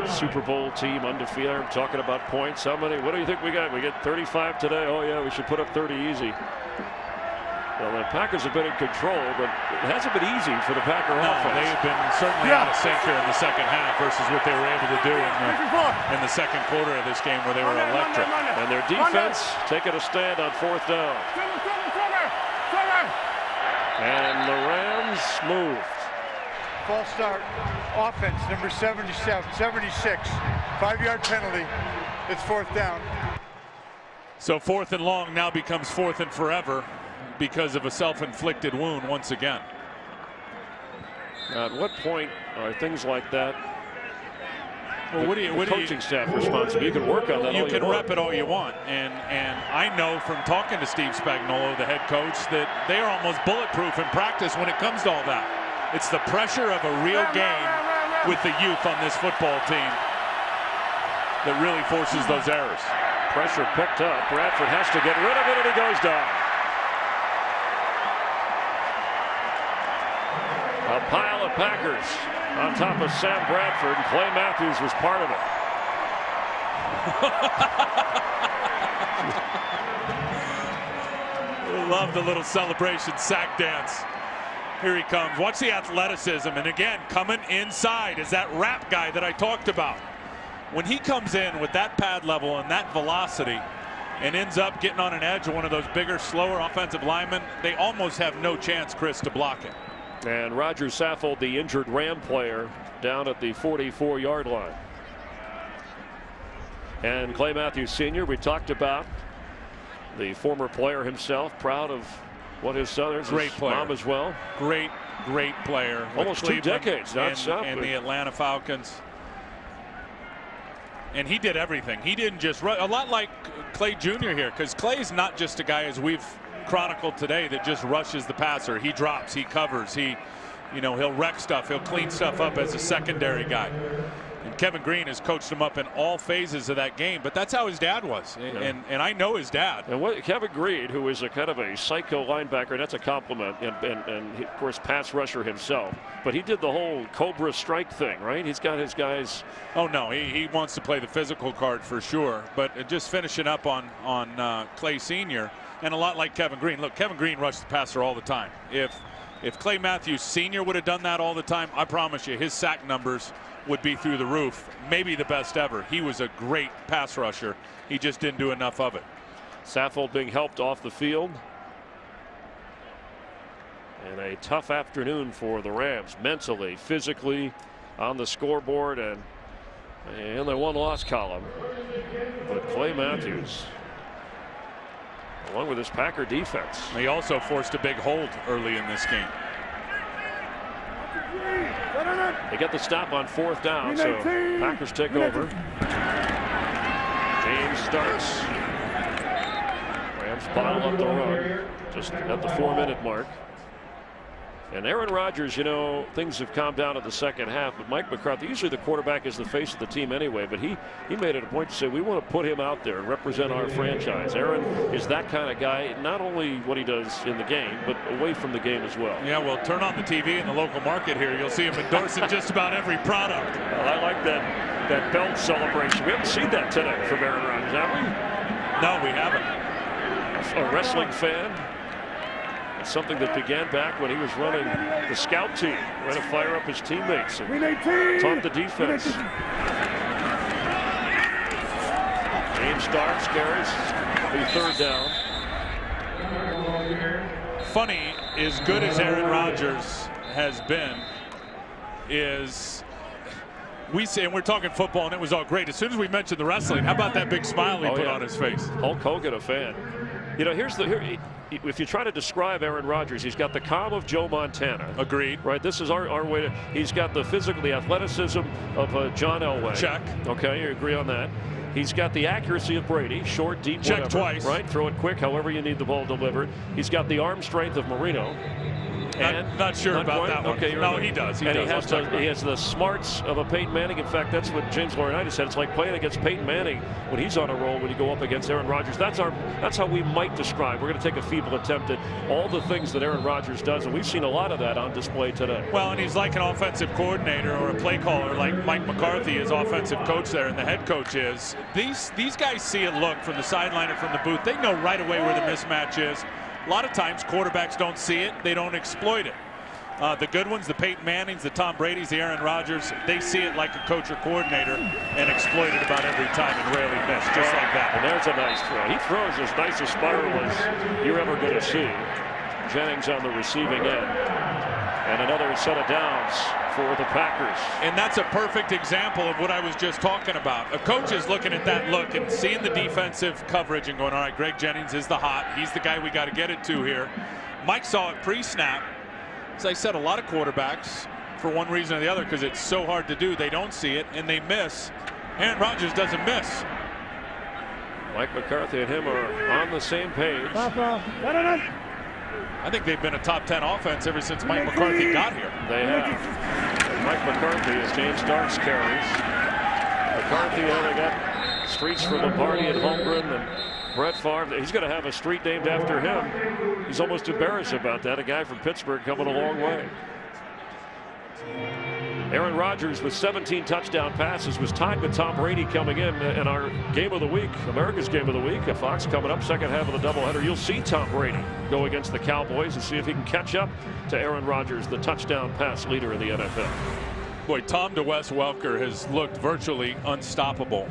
[SPEAKER 1] Super Bowl team, undefeated. I'm talking about points. How many? What do you think we got? We get 35 today. Oh yeah, we should put up 30 easy. Well, the Packers have been in control, but it hasn't been easy for the Packer offense.
[SPEAKER 2] They have been certainly out of sync here in the second half versus what they were able to do in the second quarter of this game, where they were electric.
[SPEAKER 1] And their defense taking a stand on 4th down. And the Rams moved.
[SPEAKER 5] False start. Offense, number 76. 5-yard penalty. It's 4th down.
[SPEAKER 2] So 4th and long now becomes 4th and forever because of a self-inflicted wound once again.
[SPEAKER 1] Now, at what point are things like that?
[SPEAKER 2] Well, what do you
[SPEAKER 1] coaching staff responsible? You can work on that.
[SPEAKER 2] You can rep it all you want, and I know from talking to Steve Spagnuolo, the head coach, that they are almost bulletproof in practice when it comes to all that. It's the pressure of a real game with the youth on this football team that really forces those errors.
[SPEAKER 1] Pressure picked up. Bradford has to get rid of it, and he goes down. A pile of Packers on top of Sam Bradford, and Clay Matthews was part of it.
[SPEAKER 2] Love the little celebration sack dance. Here he comes. Watch the athleticism, and again, coming inside is that wrap guy that I talked about. When he comes in with that pad level and that velocity and ends up getting on an edge of one of those bigger, slower offensive linemen, they almost have no chance, Chris, to block it.
[SPEAKER 1] And Roger Saffold, the injured Ram player, down at the 44-yard line. And Clay Matthews Sr., we talked about, the former player himself, proud of what his son is.
[SPEAKER 2] Great player.
[SPEAKER 1] Mom as well.
[SPEAKER 2] Great player.
[SPEAKER 1] Almost 2 decades,
[SPEAKER 2] and the Atlanta Falcons. And he did everything. He didn't just run, a lot like Clay Jr. here, because Clay's not just a guy, as we've chronicled today, that just rushes the passer. He drops, he covers, he'll wreck stuff, he'll clean stuff up as a secondary guy. And Kevin Green has coached him up in all phases of that game, but that's how his dad was. And I know his dad.
[SPEAKER 1] And Kevin Green, who is a kind of a psycho linebacker, that's a compliment, and he, of course, pass rusher himself. But he did the whole Cobra strike thing, right? He's got his guys.
[SPEAKER 2] Oh no, he wants to play the physical card for sure. But just finishing up on Clay Sr. and a lot like Kevin Green. Look, Kevin Green rushed the passer all the time. If Clay Matthews Sr. would have done that all the time, I promise you his sack numbers would be through the roof, maybe the best ever. He was a great pass rusher. He just didn't do enough of it.
[SPEAKER 1] Saffold being helped off the field. And a tough afternoon for the Rams, mentally, physically, on the scoreboard, and in the one-loss column. But Clay Matthews, along with his Packer defense.
[SPEAKER 2] He also forced a big hold early in this game.
[SPEAKER 1] They get the stop on 4th down, so Packers take over. James starts. Rams bottle up the run just at the 4-minute mark. And Aaron Rodgers, you know, things have calmed down in the second half, but Mike McCarthy, usually the quarterback is the face of the team anyway, but he made it a point to say we want to put him out there and represent our franchise. Aaron is that kind of guy, not only what he does in the game, but away from the game as well.
[SPEAKER 2] Yeah, well, turn on the TV in the local market here. You'll see him endorsing just about every product.
[SPEAKER 1] Well, I like that belt celebration. We haven't seen that today from Aaron Rodgers, have we?
[SPEAKER 2] No, we haven't.
[SPEAKER 1] A wrestling fan. It's something that began back when he was running the scout team, trying to fire up his teammates and taught the defense. James starts, carries, the 3rd down.
[SPEAKER 2] Funny, as good as Aaron Rodgers has been, is we say, and we're talking football, and it was all great. As soon as we mentioned the wrestling, how about that big smile he put on his face?
[SPEAKER 1] Hulk Hogan, a fan. You know, if you try to describe Aaron Rodgers, he's got the calm of Joe Montana.
[SPEAKER 2] Agreed.
[SPEAKER 1] Right. This is our way to. He's got the physical, the athleticism of John Elway.
[SPEAKER 2] Check.
[SPEAKER 1] Okay, you agree on that. He's got the accuracy of Brady, short, deep,
[SPEAKER 2] check
[SPEAKER 1] whatever,
[SPEAKER 2] twice.
[SPEAKER 1] Right. Throw it quick, however you need the ball delivered. He's got the arm strength of Marino.
[SPEAKER 2] Not sure about that one.
[SPEAKER 1] Okay,
[SPEAKER 2] no, he does.
[SPEAKER 1] He has the smarts of a Peyton Manning. In fact, that's what James Laurinaitis said. It's like playing against Peyton Manning when he's on a roll. When you go up against Aaron Rodgers, that's how we might describe. We're going to take a feeble attempt at all the things that Aaron Rodgers does, and we've seen a lot of that on display today.
[SPEAKER 2] Well, and he's like an offensive coordinator or a play caller, like Mike McCarthy is offensive coach there, and the head coach is. These guys see a look from the sideline or from the booth. They know right away where the mismatch is. A lot of times quarterbacks don't see it, they don't exploit it. The good ones, the Peyton Mannings, the Tom Bradys, the Aaron Rodgers, they see it like a coach or coordinator and exploit it about every time and rarely miss, just like that.
[SPEAKER 1] And there's a nice throw. He throws as nice a spiral as you're ever going to see. Jennings on the receiving end. And another set of downs for the Packers.
[SPEAKER 2] And that's a perfect example of what I was just talking about. A coach is looking at that look and seeing the defensive coverage and going, all right, Greg Jennings is the hot. He's the guy we got to get it to here. Mike saw it pre-snap. As I said, a lot of quarterbacks, for one reason or the other, because it's so hard to do, they don't see it and they miss. Aaron Rodgers doesn't miss.
[SPEAKER 1] Mike McCarthy and him are on the same page.
[SPEAKER 2] I think they've been a top 10 offense ever since Mike McCarthy got here.
[SPEAKER 1] They have. And Mike McCarthy, as James Starks carries. McCarthy only got streets for Lombardi and Holmgren and Brett Favre. He's going to have a street named after him. He's almost embarrassed about that. A guy from Pittsburgh coming a long way. Aaron Rodgers with 17 touchdown passes was tied with Tom Brady coming in our game of the week, America's game of the week. Fox coming up, second half of the doubleheader. You'll see Tom Brady go against the Cowboys and see if he can catch up to Aaron Rodgers, the touchdown pass leader in the NFL.
[SPEAKER 2] Boy, Tom to Wes Welker has looked virtually unstoppable.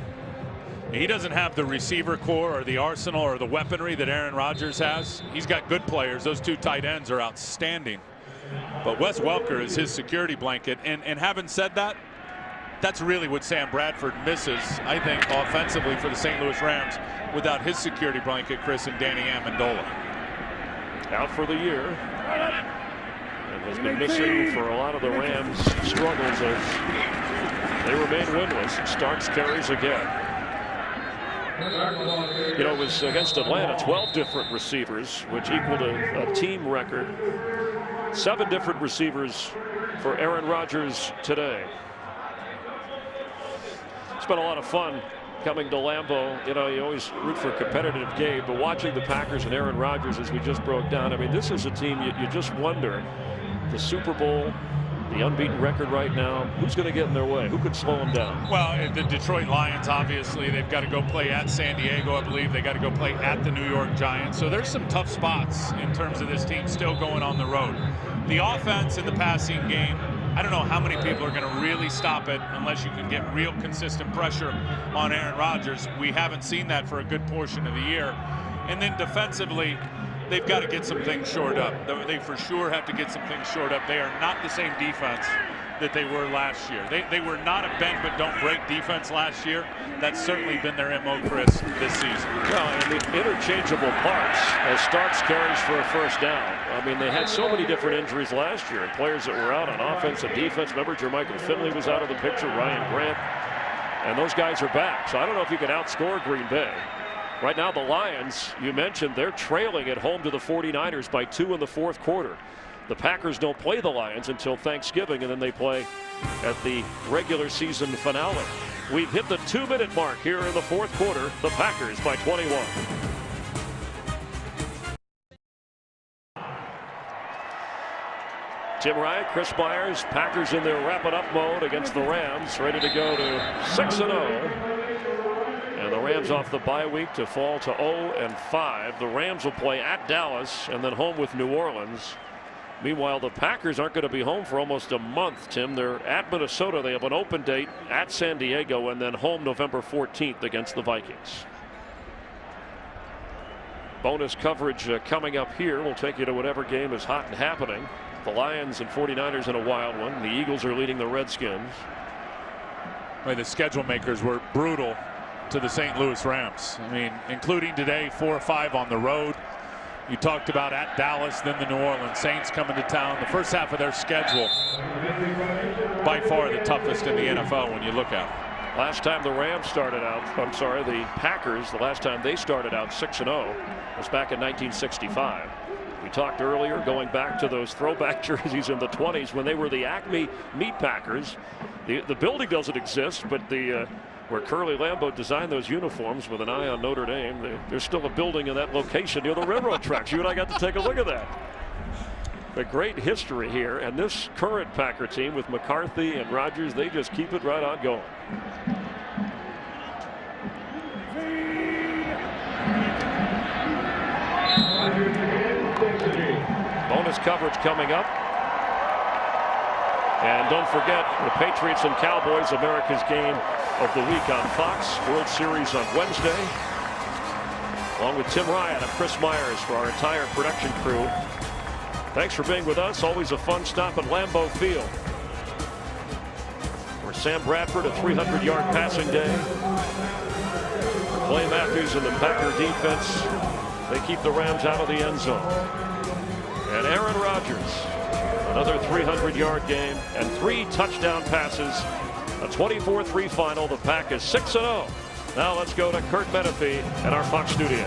[SPEAKER 2] He doesn't have the receiver core or the arsenal or the weaponry that Aaron Rodgers has. He's got good players. Those two tight ends are outstanding. But Wes Welker is his security blanket. And having said that, that's really what Sam Bradford misses, I think, offensively for the St. Louis Rams without his security blanket, Chris, and Danny Amendola.
[SPEAKER 1] Out for the year. And has been missing for a lot of the Rams' struggles as they remain winless. Starks carries again. You know, it was against Atlanta, 12 different receivers, which equaled a team record. 7 different receivers for Aaron Rodgers today. It's been a lot of fun coming to Lambeau. You know, you always root for a competitive game, but watching the Packers and Aaron Rodgers as we just broke down, I mean, this is a team you just wonder. The Super Bowl, the unbeaten record right now, who's going to get in their way? Who could slow them down?
[SPEAKER 2] Well, the Detroit Lions, obviously, they've got to go play at San Diego, I believe. They got to go play at the New York Giants. So there's some tough spots in terms of this team still going on the road. The offense in the passing game, I don't know how many people are going to really stop it unless you can get real consistent pressure on Aaron Rodgers. We haven't seen that for a good portion of the year. And then defensively, they've got to get some things shored up. They for sure have to get some things shored up. They are not the same defense that they were last year. They were not a bend but don't break defense last year. That's certainly been their MO, Chris, this season.
[SPEAKER 1] Well, I mean, interchangeable parts as Starks carries for a first down. I mean, they had so many different injuries last year, and players that were out on offense and defense. Remember, Jermichael Finley was out of the picture, Ryan Grant, and those guys are back. So I don't know if you can outscore Green Bay. Right now, the Lions, you mentioned, they're trailing at home to the 49ers by 2 in the fourth quarter. The Packers don't play the Lions until Thanksgiving, and then they play at the regular season finale. We've hit the 2-minute mark here in the fourth quarter. The Packers by 21. Tim Ryan, Chris Myers, Packers in their wrap-it-up mode against the Rams, ready to go to 6-0. And the Rams off the bye week to fall to 0-5. The Rams will play at Dallas and then home with New Orleans. Meanwhile, the Packers aren't going to be home for almost a month, Tim. They're at Minnesota. They have an open date at San Diego and then home November 14th against the Vikings. Bonus coverage coming up here. We'll take you to whatever game is hot and happening. The Lions and 49ers in a wild one. The Eagles are leading the Redskins.
[SPEAKER 2] Well, the schedule makers were brutal to the St. Louis Rams. I mean, including today, 4 or 5 on the road. You talked about at Dallas, then the New Orleans Saints coming to town. The first half of their schedule, by far the toughest in the NFL when you look at it.
[SPEAKER 1] Last time the Rams started out, the Packers, the last time they started out 6-0 was back in 1965. We talked earlier, going back to those throwback jerseys in the 20s when they were the Acme Meat Packers. The building doesn't exist, but where Curly Lambeau designed those uniforms with an eye on Notre Dame, there's still a building in that location near the railroad tracks. You and I got to take a look at that. A great history here, and this current Packer team with McCarthy and Rodgers, they just keep it right on going. Bonus coverage coming up. And don't forget the Patriots and Cowboys, America's game of the week on Fox. World Series on Wednesday. Along with Tim Ryan and Chris Myers for our entire production crew. Thanks for being with us. Always a fun stop at Lambeau Field. For Sam Bradford, a 300-yard passing day. For Clay Matthews and the Packer defense, they keep the Rams out of the end zone. And Aaron Rodgers, another 300-yard game and 3 touchdown passes. A 24-3 final. The Pack is 6-0. Now let's go to Kurt Menefee at our Fox studios.